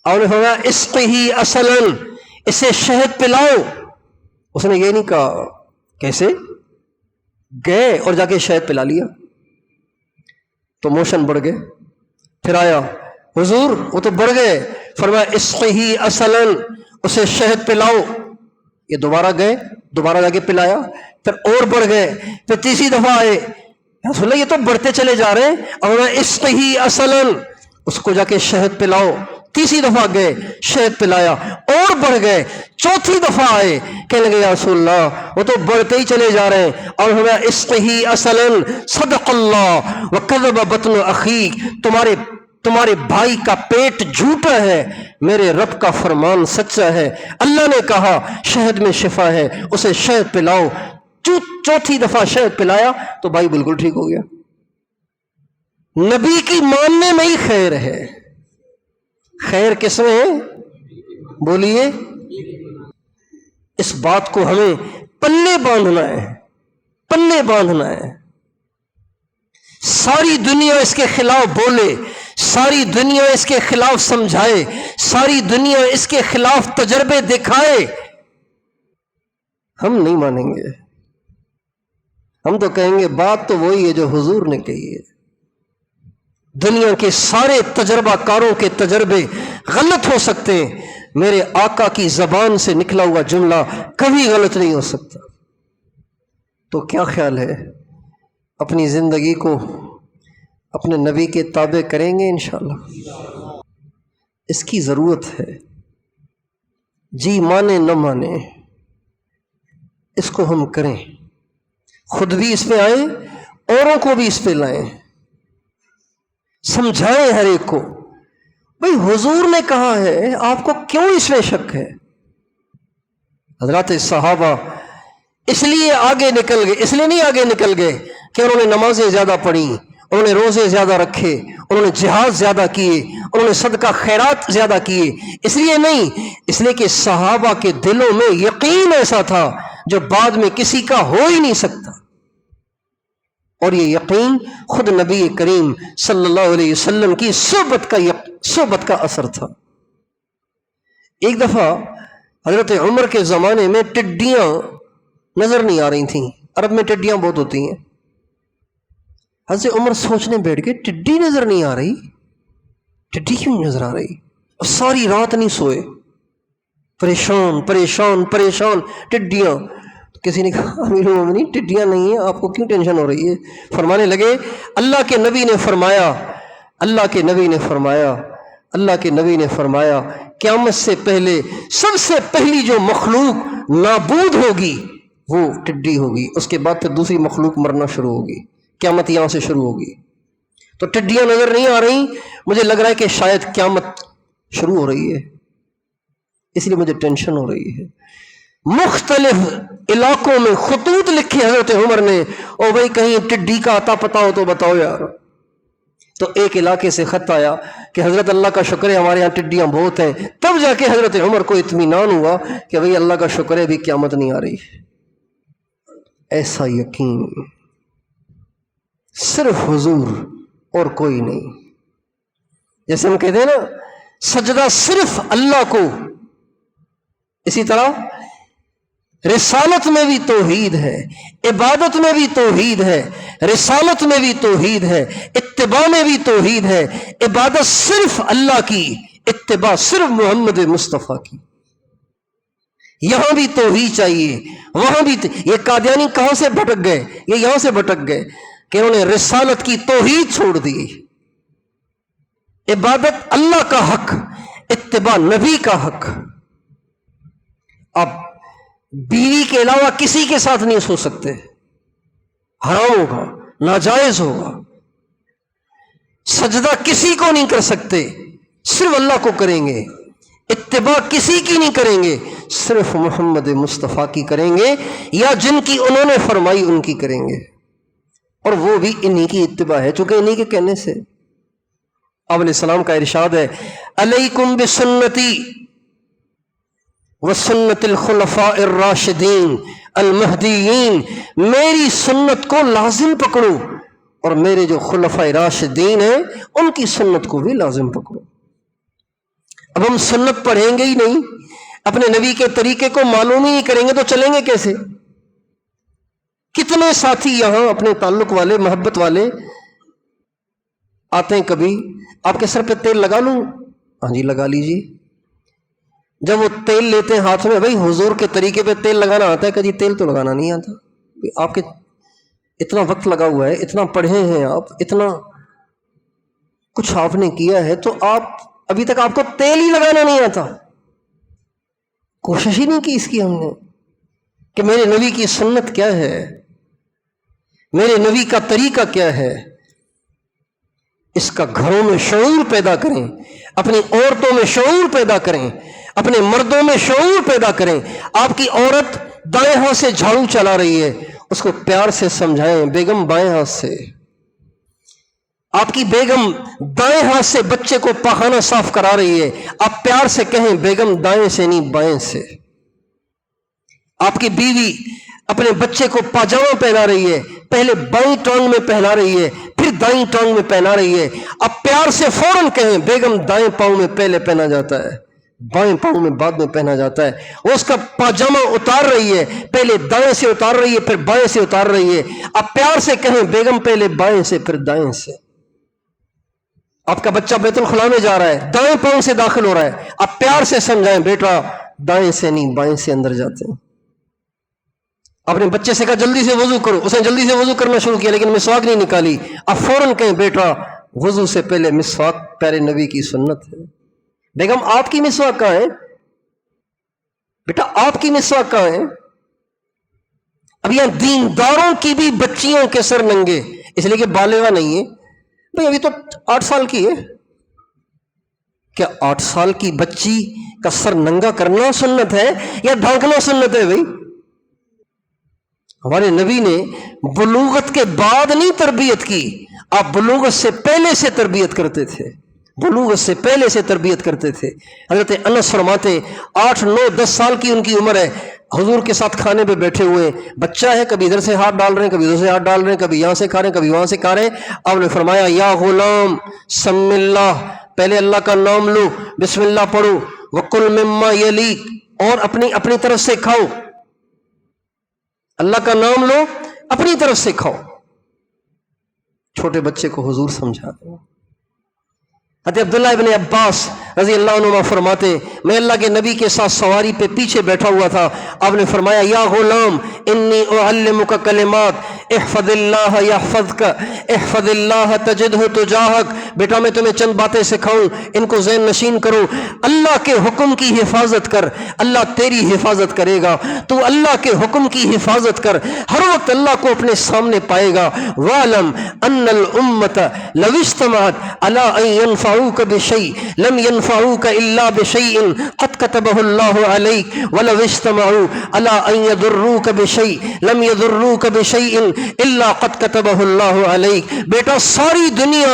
اور نے فرمایا عشق ہی اصلا، اسے شہد پلاؤ۔ اس نے یہ نہیں کہا کیسے، گئے اور جا کے شہد پلا لیا تو موشن بڑھ گئے۔ پھر آیا حضور وہ تو بڑھ گئے، فرمایا عشق ہی اصلا، اسے شہد پلاؤ۔ یہ دوبارہ گئے، دوبارہ جا کے پلایا، پھر اور بڑھ گئے، پھر تیسری دفعہ آئے، رسول اللہ یہ تو بڑھتے چلے جا رہے ہیں، اور عشق ہی اصلا، اس کو جا کے شہد پلاؤ۔ تیسری دفعہ گئے، شہد پلایا، اور بڑھ گئے، چوتھی دفعہ آئے، کہنے لگے یا رسول اللہ وہ تو بڑھتے ہی چلے جا رہے ہیں، اور ہمیں عشق ہی اصلا صدق اللہ وکذب بطن اخیک، تمہارے بھائی کا پیٹ جھوٹا ہے، میرے رب کا فرمان سچا ہے، اللہ نے کہا شہد میں شفا ہے، اسے شہد پلاؤ۔ چوتھی دفعہ شہد پلایا تو بھائی بالکل ٹھیک ہو گیا۔ نبی کی ماننے میں ہی خیر ہے۔ خیر کس میں ہے؟ بولیے۔ اس بات کو ہمیں پلے باندھنا ہے، پلے باندھنا ہے۔ ساری دنیا اس کے خلاف بولے، ساری دنیا اس کے خلاف سمجھائے، ساری دنیا اس کے خلاف تجربے دکھائے، ہم نہیں مانیں گے۔ ہم تو کہیں گے بات تو وہی ہے جو حضور نے کہی ہے۔ دنیا کے سارے تجربہ کاروں کے تجربے غلط ہو سکتے ہیں، میرے آقا کی زبان سے نکلا ہوا جملہ کبھی غلط نہیں ہو سکتا۔ تو کیا خیال ہے، اپنی زندگی کو اپنے نبی کے تابع کریں گے انشاءاللہ؟ اس کی ضرورت ہے، جی مانے نہ مانے اس کو ہم کریں، خود بھی اس پہ آئیں، اوروں کو بھی اس پہ لائیں، سمجھائیں ہر ایک کو۔ بھئی حضور نے کہا ہے، آپ کو کیوں اس میں شک ہے؟ حضرات صحابہ اس لیے آگے نکل گئے، اس لیے نہیں آگے نکل گئے کہ انہوں نے نمازیں زیادہ پڑھی، انہوں نے روزے زیادہ رکھے، انہوں نے جہاد زیادہ کیے، انہوں نے صدقہ خیرات زیادہ کیے، اس لیے نہیں، اس لیے کہ صحابہ کے دلوں میں یقین ایسا تھا جو بعد میں کسی کا ہو ہی نہیں سکتا، اور یہ یقین خود نبی کریم صلی اللہ علیہ وسلم کی صحبت کا اثر تھا۔ ایک دفعہ حضرت عمر کے زمانے میں ٹڈیاں نظر نہیں آ رہی تھیں، عرب میں ٹڈیاں بہت ہوتی ہیں۔ حضرت عمر سوچنے بیٹھ گئے، ٹڈی نظر نہیں آ رہی، ٹڈی کیوں نہیں نظر آ رہی؟ اور ساری رات نہیں سوئے، پریشان پریشان پریشان، ٹڈیاں۔ کسی نے کہا امیر المومنین ٹڈیاں نہیں ہیں، آپ کو کیوں ٹینشن ہو رہی ہے؟ فرمانے لگے اللہ کے نبی نے فرمایا، اللہ کے نبی نے فرمایا، اللہ کے نبی نے فرمایا قیامت سے پہلے سب سے پہلی جو مخلوق نابود ہوگی وہ ٹڈی ہوگی، اس کے بعد پھر دوسری مخلوق مرنا شروع ہوگی، قیامت یہاں سے شروع ہوگی۔ تو ٹڈیاں نظر نہیں آ رہی، مجھے لگ رہا ہے کہ شاید قیامت شروع ہو رہی ہے، اس لیے مجھے ٹینشن ہو رہی ہے۔ مختلف علاقوں میں خطوط لکھے حضرت عمر نے، او بھائی کہیں ٹڈی کا آتا پتا ہو تو بتاؤ یار۔ تو ایک علاقے سے خط آیا کہ حضرت اللہ کا شکر ہے ہمارے یہاں ٹڈیاں بہت ہیں، تب جا کے حضرت عمر کو اطمینان ہوا کہ بھئی اللہ کا شکر ہے ابھی قیامت نہیں آ رہی۔ ایسا یقین صرف حضور اور کوئی نہیں۔ جیسے ہم کہتے ہیں نا سجدہ صرف اللہ کو، اسی طرح رسالت میں بھی توحید ہے، عبادت میں بھی توحید ہے، رسالت میں بھی توحید ہے، اتباع میں بھی توحید ہے، عبادت صرف اللہ کی، اتباع صرف محمد مصطفیٰ کی۔ یہاں بھی توحید چاہیے، وہاں بھی یہ قادیانی کہاں سے بھٹک گئے؟ یہ یہاں سے بھٹک گئے کہ انہوں نے رسالت کی توحید چھوڑ دی، عبادت اللہ کا حق، اتباع نبی کا حق۔ اب بیوی کے علاوہ کسی کے ساتھ نہیں سو سکتے، حرام ہوگا، ناجائز ہوگا۔ سجدہ کسی کو نہیں کر سکتے، صرف اللہ کو کریں گے۔ اتباع کسی کی نہیں کریں گے، صرف محمد مصطفیٰ کی کریں گے، یا جن کی انہوں نے فرمائی ان کی کریں گے، اور وہ بھی انہی کی اتباع ہے، چونکہ انہی کے کہنے سے۔ آپ علیہ السلام کا ارشاد ہے علیکم بسنتی وسنت الخلفاء الراشدین المہدیین، میری سنت کو لازم پکڑو، اور میرے جو خلفاء راشدین ہیں ان کی سنت کو بھی لازم پکڑو۔ اب ہم سنت پڑھیں گے ہی نہیں، اپنے نبی کے طریقے کو معلوم ہی نہیں کریں گے تو چلیں گے کیسے؟ کتنے ساتھی یہاں اپنے تعلق والے، محبت والے آتے ہیں، کبھی آپ کے سر پہ تیل لگا لوں؟ ہاں جی لگا لیجیے۔ جب وہ تیل لیتے ہیں ہاتھ میں، بھائی حضور کے طریقے پہ تیل لگانا آتا ہے؟ کہ جی تیل تو لگانا نہیں آتا۔ آپ کے اتنا وقت لگا ہوا ہے، اتنا پڑھے ہیں آپ، اتنا کچھ آپ نے کیا ہے، تو آپ ابھی تک آپ کو تیل ہی لگانا نہیں آتا؟ کوشش ہی نہیں کی اس کی ہم نے کہ میرے نبی کی سنت کیا ہے، میرے نبی کا طریقہ کیا ہے۔ اس کا گھروں میں شعور پیدا کریں، اپنی عورتوں میں شعور پیدا کریں، اپنے مردوں میں شعور پیدا کریں۔ آپ کی عورت دائیں ہاتھ سے جھاڑو چلا رہی ہے، اس کو پیار سے سمجھائیں بیگم بائیں ہاتھ سے۔ آپ کی بیگم دائیں ہاتھ سے بچے کو پاخانہ صاف کرا رہی ہے، آپ پیار سے کہیں بیگم دائیں سے نہیں بائیں سے۔ آپ کی بیوی اپنے بچے کو پاجامہ پہنا رہی ہے، پہلے بائیں ٹانگ میں پہنا رہی ہے پھر دائیں ٹانگ میں پہنا رہی ہے، آپ پیار سے فوراً کہیں بیگم دائیں پاؤں میں پہلے پہنا جاتا ہے، بائیں پاؤں میں بعد میں پہنا جاتا ہے۔ وہ اس کا پاجامہ اتار رہی ہے، پہلے دائیں سے اتار رہی ہے پھر بائیں سے اتار رہی ہے، آپ پیار سے کہیں بیگم پہلے بائیں سے پھر دائیں سے۔ آپ کا بچہ بیت الخلاء میں جا رہا ہے، دائیں پاؤں سے داخل ہو رہا ہے، آپ پیار سے سمجھائیں بیٹا دائیں سے نہیں بائیں سے اندر جاتے ہیں۔ اپنے بچے سے کہا جلدی سے وضو کرو، اس نے جلدی سے وضو کرنا شروع کیا لیکن مسواک نہیں نکالی، آپ فوراً کہیں بیٹا وضو سے پہلے مسواک پیارے نبی کی سنت ہے۔ بیگم آپ کی مسواک کہاں ہے؟ بیٹا آپ کی مسواک کہاں ہے؟ اب یہاں دینداروں کی بھی بچیوں کے سر ننگے، اس لیے کہ بالغہ نہیں ہے، بھئی ابھی تو 8 سال کی ہے، کیا 8 سال کی بچی کا سر ننگا کرنا سنت ہے یا ڈھانکنا سنت ہے بھائی؟ ہمارے نبی نے بلوغت کے بعد نہیں تربیت کی، آپ بلوغت سے پہلے سے تربیت کرتے تھے، بلوغت سے پہلے سے تربیت کرتے تھے۔ حضرت انس فرماتے 8 9 10 سال کی ان کی عمر ہے، حضور کے ساتھ کھانے پہ بیٹھے ہوئے، بچہ ہے، کبھی ادھر سے ہاتھ ڈال رہے ہیں، کبھی ادھر سے ہاتھ ڈال رہے ہیں، کبھی یہاں سے کھا رہے ہیں، کبھی وہاں سے کھا رہے ہیں۔ آپ نے فرمایا یا غلام سم اللہ، پہلے اللہ کا نام لو، بسم اللہ پڑھو، وکل مما یلیک، اور اپنی طرف سے کھاؤ، اللہ کا نام لو، اپنی طرف سے کھاؤ۔ چھوٹے بچے کو حضور سمجھا دو۔ حضرت عبداللہ ابن عباس رضی اللہ عنہ فرماتے میں اللہ کے نبی کے ساتھ سواری پہ پیچھے بیٹھا ہوا تھا، آپ نے فرمایا یا غلام انی اعلمک کلمات احفظ اللہ یحفظک احفظ اللہ تجدہ تجاہک، بیٹا میں تمہیں چند باتیں سکھاؤں، ان کو ذہن نشین کرو۔ اللہ کے حکم کی حفاظت کر، اللہ تیری حفاظت کرے گا، تو اللہ کے حکم کی حفاظت کر، ہر وقت اللہ کو اپنے سامنے پائے گا۔ وَاعْلَمْ أَنَّ الْأُمَّةَ لَوِ اجْتَمَعَتْ عَلَىٰ أَن يَنفَعُوكَ بِشَيْءٍ لَمْ يَنفَعُوكَ إِلَّا بِشَيْءٍ قَدْ كَتَبَهُ اللَّهُ عَلَيْكَ وَلَوِ اجْتَمَعُوا عَلَىٰ أَن يَضُرُّوكَ بِشَيْءٍ لَمْ يَضُرُّوكَ بِشَيْءٍ إِلَّا قَدْ كَتَبَهُ اللَّهُ عَلَيْكَ۔ بیٹا ساری دنیا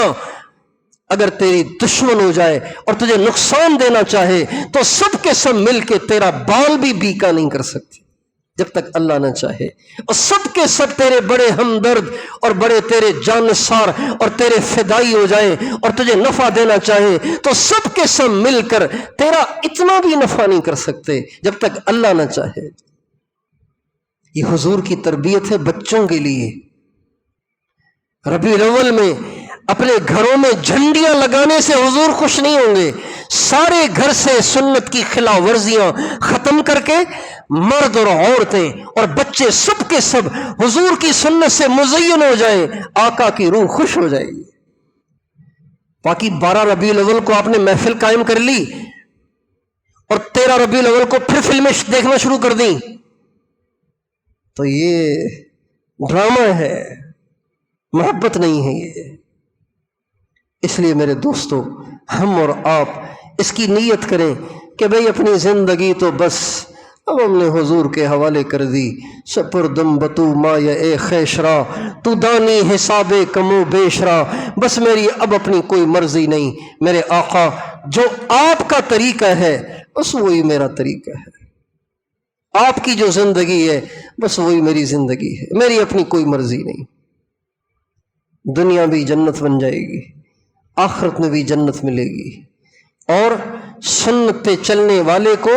اگر تیری دشمن ہو جائے اور تجھے نقصان دینا چاہے تو سب کے سب مل کے تیرا بال بھی بیکا نہیں کر سکتے جب تک اللہ نہ چاہے، اور سب کے سب تیرے بڑے ہمدرد اور بڑے تیرے جانثار اور تیرے فدائی ہو جائیں اور تجھے نفع دینا چاہے تو سب کے سب مل کر تیرا اتنا بھی نفع نہیں کر سکتے جب تک اللہ نہ چاہے۔ یہ حضور کی تربیت ہے بچوں کے لیے۔ ربیع الاول میں اپنے گھروں میں جھنڈیاں لگانے سے حضور خوش نہیں ہوں گے، سارے گھر سے سنت کی خلاف ورزیاں ختم کر کے مرد اور عورتیں اور بچے سب کے سب حضور کی سنت سے مزین ہو جائیں، آقا کی روح خوش ہو جائے گی۔ باقی 12 ربیع الاول کو آپ نے محفل قائم کر لی اور 13 ربیع الاول کو پھر فلمیں دیکھنا شروع کر دیں تو یہ ڈرامہ ہے، محبت نہیں ہے یہ۔ اس لیے میرے دوستو، ہم اور آپ اس کی نیت کریں کہ بھئی اپنی زندگی تو بس اب ہم نے حضور کے حوالے کر دی، سپردم بتو ما اے خیشرا تو دانی حساب کم و بیشرا، بس میری اب اپنی کوئی مرضی نہیں، میرے آقا جو آپ کا طریقہ ہے بس وہی میرا طریقہ ہے، آپ کی جو زندگی ہے بس وہی میری زندگی ہے، میری اپنی کوئی مرضی نہیں۔ دنیا بھی جنت بن جائے گی، آخرت میں بھی جنت ملے گی، اور سنت پہ چلنے والے کو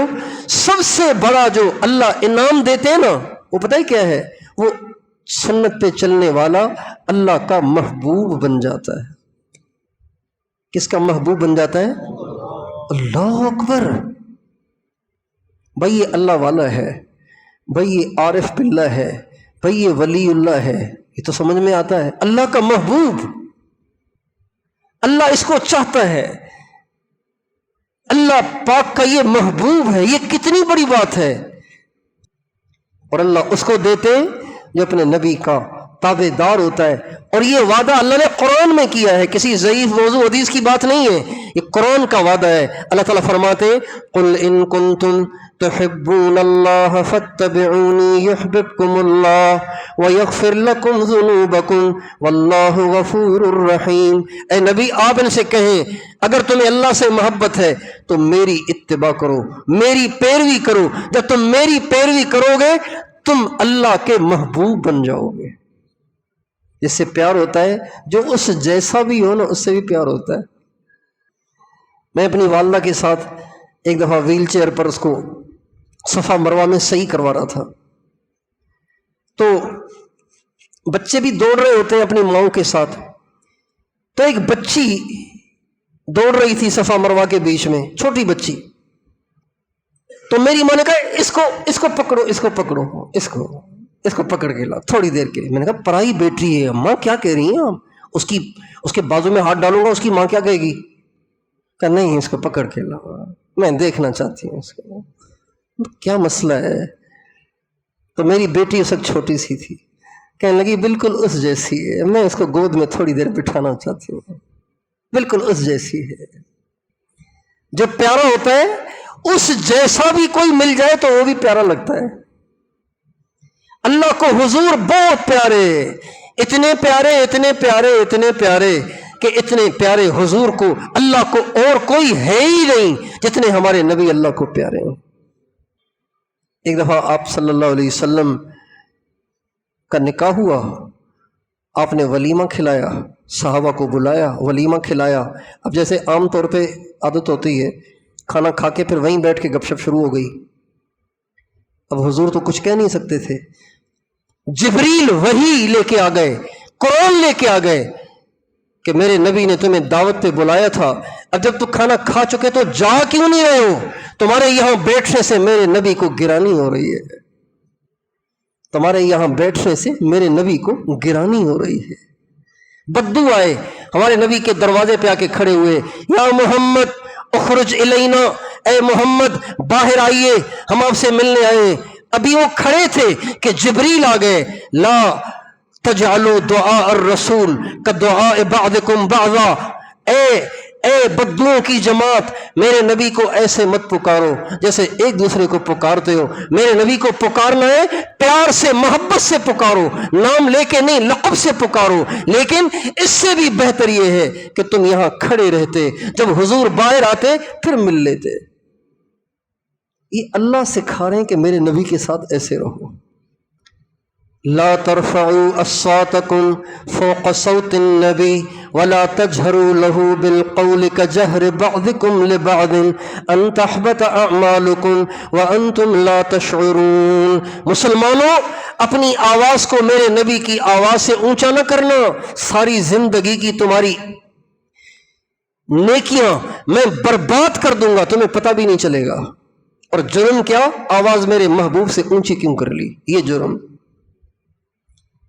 سب سے بڑا جو اللہ انعام دیتے ہیں نا، وہ پتہ ہے کیا ہے؟ وہ سنت پہ چلنے والا اللہ کا محبوب بن جاتا ہے۔ کس کا محبوب بن جاتا ہے؟ اللہ اکبر! بھئی یہ اللہ والا ہے، بھئی یہ عارف باللہ ہے، بھئی یہ ولی اللہ ہے، یہ تو سمجھ میں آتا ہے۔ اللہ کا محبوب، اللہ اس کو چاہتا ہے، اللہ پاک کا یہ محبوب ہے، یہ کتنی بڑی بات ہے۔ اور اللہ اس کو دیتے جو اپنے نبی کا تابع دار ہوتا ہے، اور یہ وعدہ اللہ نے قرآن میں کیا ہے، کسی ضعیف موضوع حدیث کی بات نہیں ہے، یہ قرآن کا وعدہ ہے۔ اللہ تعالیٰ فرماتے قل ان کنتم تحبون اللہ فاتبعونی یحببکم اللہ ویغفر لکم ذنوبکم واللہ غفور الرحیم۔ اے نبی آپ ان سے کہیں اگر تمہیں اللہ سے محبت ہے تو میری اتباع کرو، میری پیروی کرو، جب تم میری پیروی کرو گے تم اللہ کے محبوب بن جاؤ گے۔ جس سے پیار ہوتا ہے جو اس جیسا بھی ہو نا، اس سے بھی پیار ہوتا ہے۔ میں اپنی والدہ کے ساتھ ایک دفعہ ویل چیئر پر اس کو صفا مروہ میں صحیح کروا رہا تھا، تو بچے بھی دوڑ رہے ہوتے ہیں اپنی ماؤں کے ساتھ، تو ایک بچی دوڑ رہی تھی صفا مروہ کے بیچ میں، چھوٹی بچی، تو میری ماں نے کہا اس کو پکڑو، اس کو پکڑو، اس کو پکڑ کے لا تھوڑی دیر کے لیے۔ میں نے کہا پرائی بیٹی ہے اماں، کیا کہہ رہی ہیں آپ؟ اس کے بازو میں ہاتھ ڈالوں گا اس کی ماں کیا کہے گی؟ کہ نہیں اس کو پکڑ کے لا، میں دیکھنا چاہتی ہوں اس کو، کیا مسئلہ ہے؟ تو میری بیٹی اس وقت چھوٹی سی تھی، کہنے لگی بالکل اس جیسی ہے، میں اس کو گود میں تھوڑی دیر بٹھانا چاہتی ہوں، بالکل اس جیسی ہے۔ جب پیارا ہوتا ہے اس جیسا بھی کوئی مل جائے تو وہ بھی پیارا لگتا ہے. اللہ کو حضور بہت پیارے، اتنے پیارے اتنے پیارے اتنے پیارے کہ اتنے پیارے حضور کو اللہ کو اور کوئی ہے ہی نہیں جتنے ہمارے نبی اللہ کو پیارے ہیں. ایک دفعہ آپ صلی اللہ علیہ وسلم کا نکاح ہوا، آپ نے ولیمہ کھلایا، صحابہ کو بلایا، ولیمہ کھلایا. اب جیسے عام طور پہ عادت ہوتی ہے کھانا کھا کے پھر وہیں بیٹھ کے گپ شپ شروع ہو گئی. اب حضور تو کچھ کہہ نہیں سکتے تھے، جبریل وحی لے کے آ گئے، قرآن لے کے آ گئے کہ میرے نبی نے تمہیں دعوت پہ بلایا تھا، اب جب تو کھانا کھا چکے تو جا کیوں نہیں رہے ہو؟ تمہارے یہاں بیٹھنے سے میرے نبی کو گرانی ہو رہی ہے، تمہارے یہاں بیٹھنے سے میرے نبی کو گرانی ہو رہی ہے. بدو آئے، ہمارے نبی کے دروازے پہ آ کے کھڑے ہوئے، یا محمد اخرج الینا، اے محمد باہر آئیے، ہم آپ سے ملنے آئے. ابھی وہ کھڑے تھے کہ جبریل آ گئے، لا تجعلوا دعاء الرسول کدعاء بعضکم بعضا، اے بدوؤں کی جماعت، میرے نبی کو ایسے مت پکارو جیسے ایک دوسرے کو پکارتے ہو. میرے نبی کو پکارنا ہے پیار سے، محبت سے پکارو، نام لے کے نہیں، لقب سے پکارو. لیکن اس سے بھی بہتر یہ ہے کہ تم یہاں کھڑے رہتے، جب حضور باہر آتے پھر مل لیتے. یہ اللہ سکھا رہے ہیں کہ میرے نبی کے ساتھ ایسے رہو. لا ترفعوا اصواتکم فوق صوت النبی ولا تجهروا له بالقول كجهر بعضكم لبعض ان تحبط اعمالكم وانتم لا تشعرون. مسلمانوں اپنی آواز کو میرے نبی کی آواز سے اونچا نہ کرنا، ساری زندگی کی تمہاری نیکیاں میں برباد کر دوں گا، تمہیں پتہ بھی نہیں چلے گا. اور جرم کیا؟ آواز میرے محبوب سے اونچی کیوں کر لی، یہ جرم.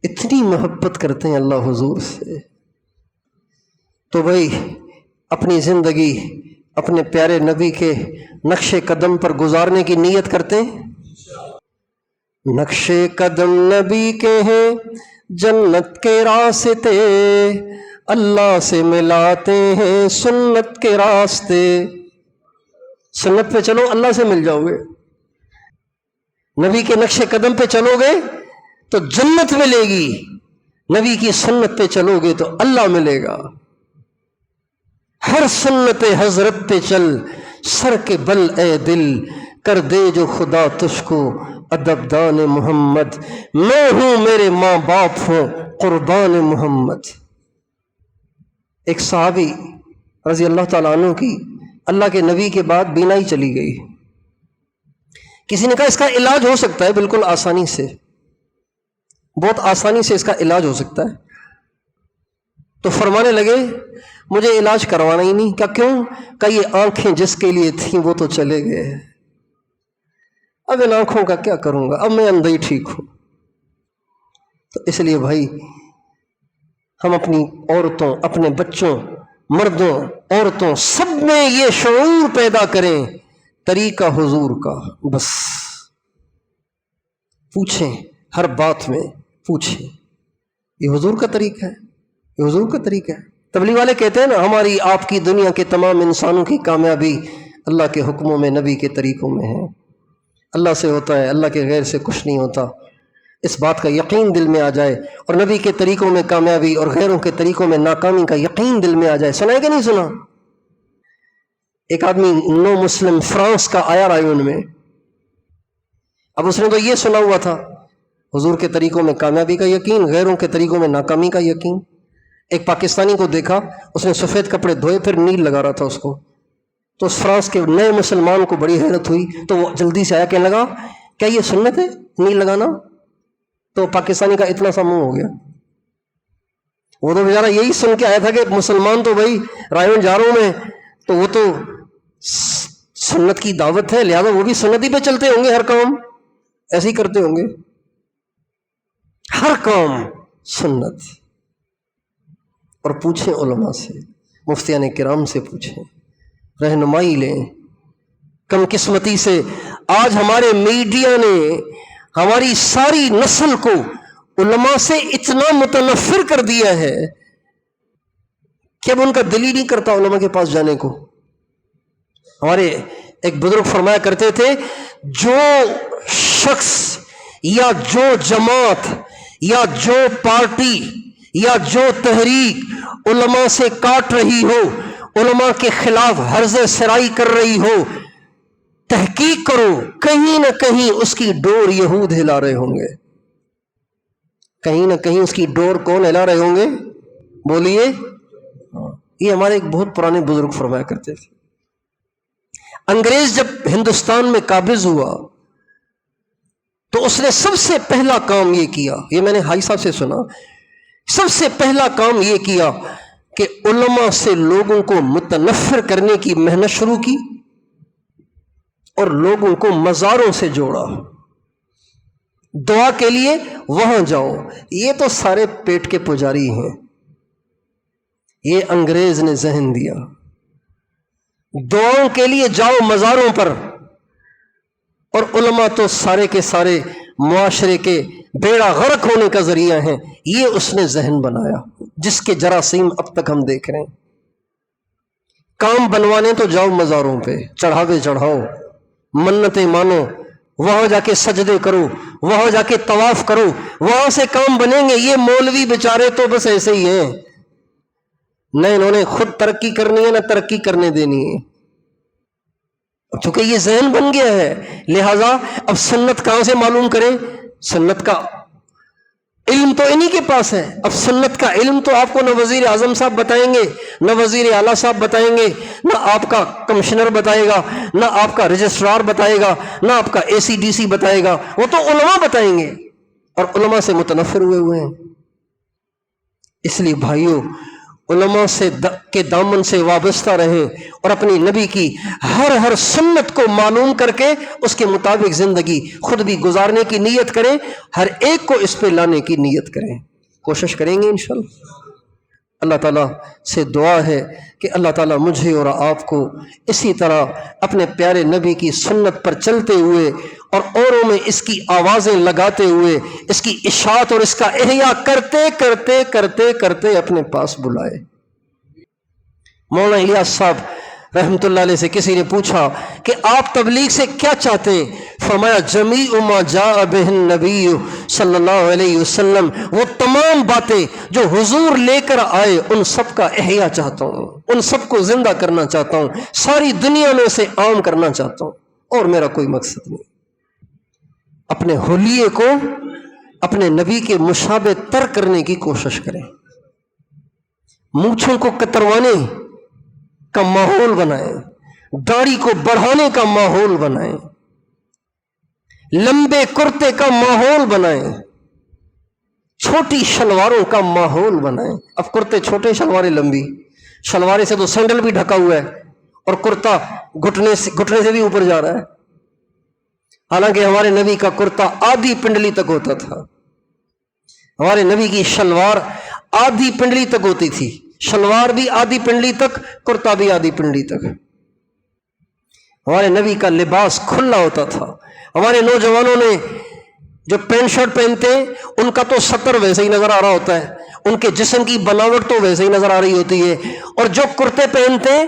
اتنی محبت کرتے ہیں اللہ حضور سے. تو بھائی اپنی زندگی اپنے پیارے نبی کے نقش قدم پر گزارنے کی نیت کرتے ہیں. نقش قدم نبی کے ہیں جنت کے راستے، اللہ سے ملاتے ہیں سنت کے راستے. سنت پہ چلو اللہ سے مل جاؤ گے، نبی کے نقش قدم پہ چلو گے تو جنت ملے گی، نبی کی سنت پہ چلو گے تو اللہ ملے گا. ہر سنت حضرت پہ چل، سر کے بل اے دل، کر دے جو خدا تجھ کو ادب دان محمد. میں ہوں میرے ماں باپ ہوں قربان محمد. ایک صحابی رضی اللہ تعالیٰ عنہ کی اللہ کے نبی کے بعد بینائی چلی گئی. کسی نے کہا اس کا علاج ہو سکتا ہے بالکل آسانی سے، بہت آسانی سے اس کا علاج ہو سکتا ہے. تو فرمانے لگے مجھے علاج کروانا ہی نہیں. کیوں؟ کہ یہ آنکھیں جس کے لیے تھیں وہ تو چلے گئے، اب ان آنکھوں کا کیا کروں گا، اب میں اندھا ہی ٹھیک ہوں. تو اس لیے بھائی ہم اپنی عورتوں، اپنے بچوں، مردوں، عورتوں، سب میں یہ شعور پیدا کریں طریقہ حضور کا. بس پوچھیں، ہر بات میں پوچھیں یہ حضور کا طریقہ ہے، یہ حضور کا طریقہ ہے. تبلیغ والے کہتے ہیں نا ہماری آپ کی دنیا کے تمام انسانوں کی کامیابی اللہ کے حکموں میں، نبی کے طریقوں میں ہے. اللہ سے ہوتا ہے، اللہ کے غیر سے کچھ نہیں ہوتا. اس بات کا یقین دل میں آ جائے، اور نبی کے طریقوں میں کامیابی اور غیروں کے طریقوں میں ناکامی کا یقین دل میں آ جائے. سنا ہے کہ نہیں سنا؟ ایک آدمی نو مسلم فرانس کا آیا رائیون میں. اب اس نے تو یہ سنا ہوا تھا حضور کے طریقوں میں کامیابی کا یقین، غیروں کے طریقوں میں ناکامی کا یقین. ایک پاکستانی کو دیکھا، اس نے سفید کپڑے دھوئے پھر نیل لگا رہا تھا اس کو. تو اس فرانس کے نئے مسلمان کو بڑی حیرت ہوئی، تو وہ جلدی سے آیا کہنے لگا کیا یہ سنت ہے نیل لگانا؟ تو پاکستانی کا اتنا سا منہ ہو گیا. وہ تو بیچارہ یہی سن کے آیا تھا کہ مسلمان تو بھائی رائیون جا رہا ہوں میں، تو وہ تو سنت کی دعوت ہے لہذا وہ بھی سنت ہی پہ چلتے ہوں گے، ہر کام ایسے ہی کرتے ہوں گے، ہر کام سنت. اور پوچھیں علماء سے، مفتیان کرام سے پوچھیں، رہنمائی لیں. کم قسمتی سے آج ہمارے میڈیا نے ہماری ساری نسل کو علماء سے اتنا متنفر کر دیا ہے کہ اب ان کا دل ہی نہیں کرتا علماء کے پاس جانے کو. ہمارے ایک بزرگ فرمایا کرتے تھے، جو شخص یا جو جماعت یا جو پارٹی یا جو تحریک علماء سے کاٹ رہی ہو، علماء کے خلاف ہرزہ سرائی کر رہی ہو، تحقیق کرو، کہیں نہ کہیں اس کی ڈور یہود ہلا رہے ہوں گے، کہیں نہ کہیں اس کی ڈور کون ہلا رہے ہوں گے؟ بولیے۔ یہ ہمارے ایک بہت پرانے بزرگ فرمایا کرتے تھے۔ انگریز جب ہندوستان میں قابض ہوا تو اس نے سب سے پہلا کام یہ کیا، یہ میں نے حاجی صاحب سے سنا، سب سے پہلا کام یہ کیا کہ علماء سے لوگوں کو متنفر کرنے کی محنت شروع کی اور لوگوں کو مزاروں سے جوڑا۔ دعا کے لیے وہاں جاؤ، یہ تو سارے پیٹ کے پجاری ہیں، یہ انگریز نے ذہن دیا۔ دعاؤں کے لیے جاؤ مزاروں پر، اور علماء تو سارے کے سارے معاشرے کے بیڑا غرق ہونے کا ذریعہ ہیں، یہ اس نے ذہن بنایا جس کے جراثیم اب تک ہم دیکھ رہے ہیں۔ کام بنوانے تو جاؤ مزاروں پہ، چڑھاوے چڑھاؤ، منتیں مانو، وہاں جا کے سجدے کرو، وہاں جا کے طواف کرو، وہاں سے کام بنیں گے۔ یہ مولوی بیچارے تو بس ایسے ہی ہیں، نہ انہوں نے خود ترقی کرنی ہے نہ ترقی کرنے دینی ہے، چونکہ یہ ذہن بن گیا ہے۔ لہذا اب سنت کہاں سے معلوم کریں؟ سنت کا علم تو انہی کے پاس ہے۔ اب سنت کا علم تو آپ کو نہ وزیر اعظم صاحب بتائیں گے، نہ وزیر اعلیٰ صاحب بتائیں گے، نہ آپ کا کمشنر بتائے گا، نہ آپ کا رجسٹرار بتائے گا، نہ آپ کا ACDC بتائے گا، وہ تو علماء بتائیں گے، اور علماء سے متنفر ہوئے ہیں۔ اس لیے بھائیوں، علماء کے دامن سے وابستہ رہیں اور اپنی نبی کی ہر سنت کو معلوم کر کے اس کے مطابق زندگی خود بھی گزارنے کی نیت کریں، ہر ایک کو اس پہ لانے کی نیت کریں، کوشش کریں گے انشاءاللہ۔ اللہ تعالیٰ سے دعا ہے کہ اللہ تعالیٰ مجھے اور آپ کو اسی طرح اپنے پیارے نبی کی سنت پر چلتے ہوئے اور اوروں میں اس کی آوازیں لگاتے ہوئے اس کی اشاعت اور اس کا احیاء کرتے کرتے کرتے کرتے اپنے پاس بلائے۔ مولانا الیاس صاحب رحمۃ اللہ علیہ سے کسی نے پوچھا کہ آپ تبلیغ سے کیا چاہتے ہیں؟ فرمایا جمیع ما جاء بہ النبی صلی اللہ علیہ وسلم، وہ تمام باتیں جو حضور لے کر آئے ان سب کا احیاء چاہتا ہوں، ان سب کو زندہ کرنا چاہتا ہوں، ساری دنیا میں اسے عام کرنا چاہتا ہوں، اور میرا کوئی مقصد نہیں۔ اپنے حلیے کو اپنے نبی کے مشابہ تر کرنے کی کوشش کریں، مونچھوں کو کتروانے کا ماحول بنائیں، داڑھی کو بڑھانے کا ماحول بنائیں، لمبے کرتے کا ماحول بنائیں، چھوٹی شلواروں کا ماحول بنائیں۔ اب کرتے چھوٹے، شلواریں لمبی، شلوارے سے تو سینڈل بھی ڈھکا ہوا ہے اور کرتا گھٹنے سے بھی اوپر جا رہا ہے، حالانکہ ہمارے نبی کا کرتا آدھی پنڈلی تک ہوتا تھا، ہمارے نبی کی شلوار آدھی پنڈلی تک ہوتی تھی، شلوار بھی آدھی پنڈلی تک، کرتا بھی آدھی پنڈلی تک۔ ہمارے نبی کا لباس کھلا ہوتا تھا۔ ہمارے نوجوانوں نے جو پینٹ شرٹ پہنتے ہیں ان کا تو سطر ویسے ہی نظر آ رہا ہوتا ہے، ان کے جسم کی بناوٹ تو ویسے ہی نظر آ رہی ہوتی ہے، اور جو کرتے پہنتے ہیں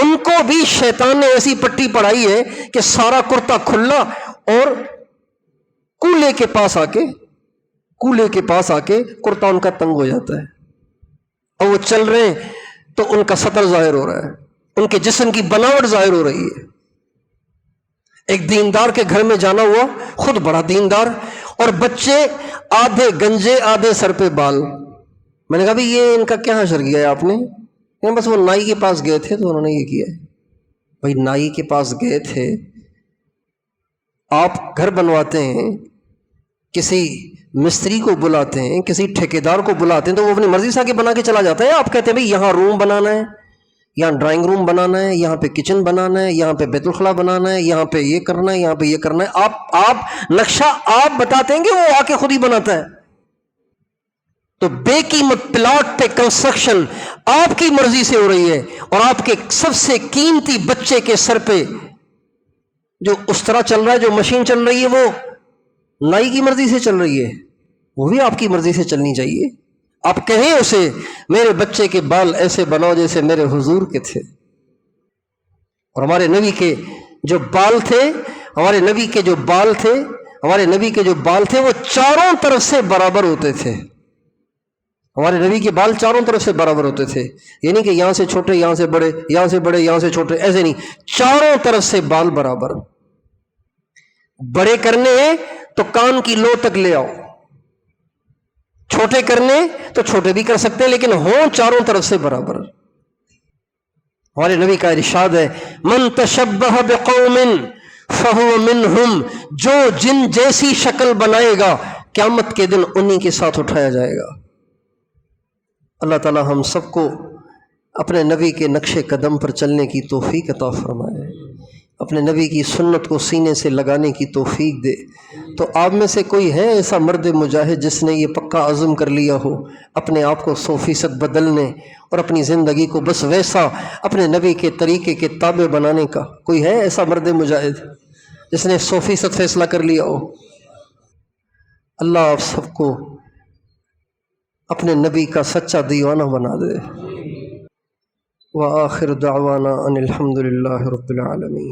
ان کو بھی شیطان نے ایسی پٹی پڑھائی ہے کہ سارا کرتا کھلا، اور کولے کے پاس آ کے کرتا ان کا تنگ ہو جاتا ہے، اور وہ چل رہے ہیں تو ان کا سطر ظاہر ہو رہا ہے، ان کے جسم کی بناوٹ ظاہر ہو رہی ہے۔ ایک دیندار کے گھر میں جانا ہوا، خود بڑا دیندار، اور بچے آدھے گنجے آدھے سر پہ بال۔ میں نے کہا بھائی یہ ان کا کیا حشر کیا ہے آپ نے؟ بس وہ نائی کے پاس گئے تھے تو انہوں نے یہ کیا ہے۔ بھائی نائی کے پاس گئے تھے، آپ گھر بنواتے ہیں، کسی مستری کو بلاتے ہیں، کسی ٹھیکیدار کو بلاتے ہیں تو وہ اپنی مرضی سے آگے بنا کے چلا جاتا ہے۔ آپ کہتے ہیں بھائی یہاں روم بنانا ہے، یہاں ڈرائنگ روم بنانا ہے، یہاں پہ کچن بنانا ہے، یہاں پہ بیت الخلا بنانا ہے، یہاں پہ یہ کرنا ہے، یہاں پہ یہ کرنا ہے۔ آپ نقشہ آپ بتاتے ہیں کہ وہ آ کے خود ہی بناتا ہے؟ تو بے قیمت پلاٹ پہ کنسٹرکشن آپ کی مرضی سے ہو رہی ہے، اور آپ کے سب سے قیمتی بچے کے سر پہ جو اس طرح چل رہا ہے، جو مشین چل رہی ہے، وہ نائی کی مرضی سے چل رہی ہے، وہ بھی آپ کی مرضی سے چلنی چاہیے۔ آپ کہیں اسے میرے بچے کے بال ایسے بناؤ جیسے میرے حضور کے تھے۔ اور ہمارے نبی کے جو بال تھے ہمارے نبی کے جو بال تھے ہمارے نبی کے جو بال تھے وہ چاروں طرف سے برابر ہوتے تھے. ہمارے نبی کے بال چاروں طرف سے برابر ہوتے تھے. یہ نہیں کہ یہاں سے چھوٹے یہاں سے بڑے یہاں سے بڑے یہاں سے چھوٹے، ایسے نہیں، چاروں طرف سے بال برابر. بڑے کرنے ہیں تو کان کی لو تک لے آؤ، چھوٹے کرنے تو چھوٹے بھی کر سکتے ہیں لیکن ہوں چاروں طرف سے برابر. ہمارے نبی کا ارشاد ہے من تشبہ بقوم فہو منہم، جو جن جیسی شکل بنائے گا قیامت کے دن انہی کے ساتھ اٹھایا جائے گا. اللہ تعالی ہم سب کو اپنے نبی کے نقش قدم پر چلنے کی توفیق عطا فرمائے، اپنے نبی کی سنت کو سینے سے لگانے کی توفیق دے. تو آپ میں سے کوئی ہے ایسا مرد مجاہد جس نے یہ پکا عزم کر لیا ہو اپنے آپ کو 100% بدلنے اور اپنی زندگی کو بس ویسا اپنے نبی کے طریقے کے تابع بنانے کا؟ کوئی ہے ایسا مرد مجاہد جس نے 100% فیصلہ کر لیا ہو؟ اللہ آپ سب کو اپنے نبی کا سچا دیوانہ بنا دے. وآخر دعوانا ان الحمد للہ رب العالمین.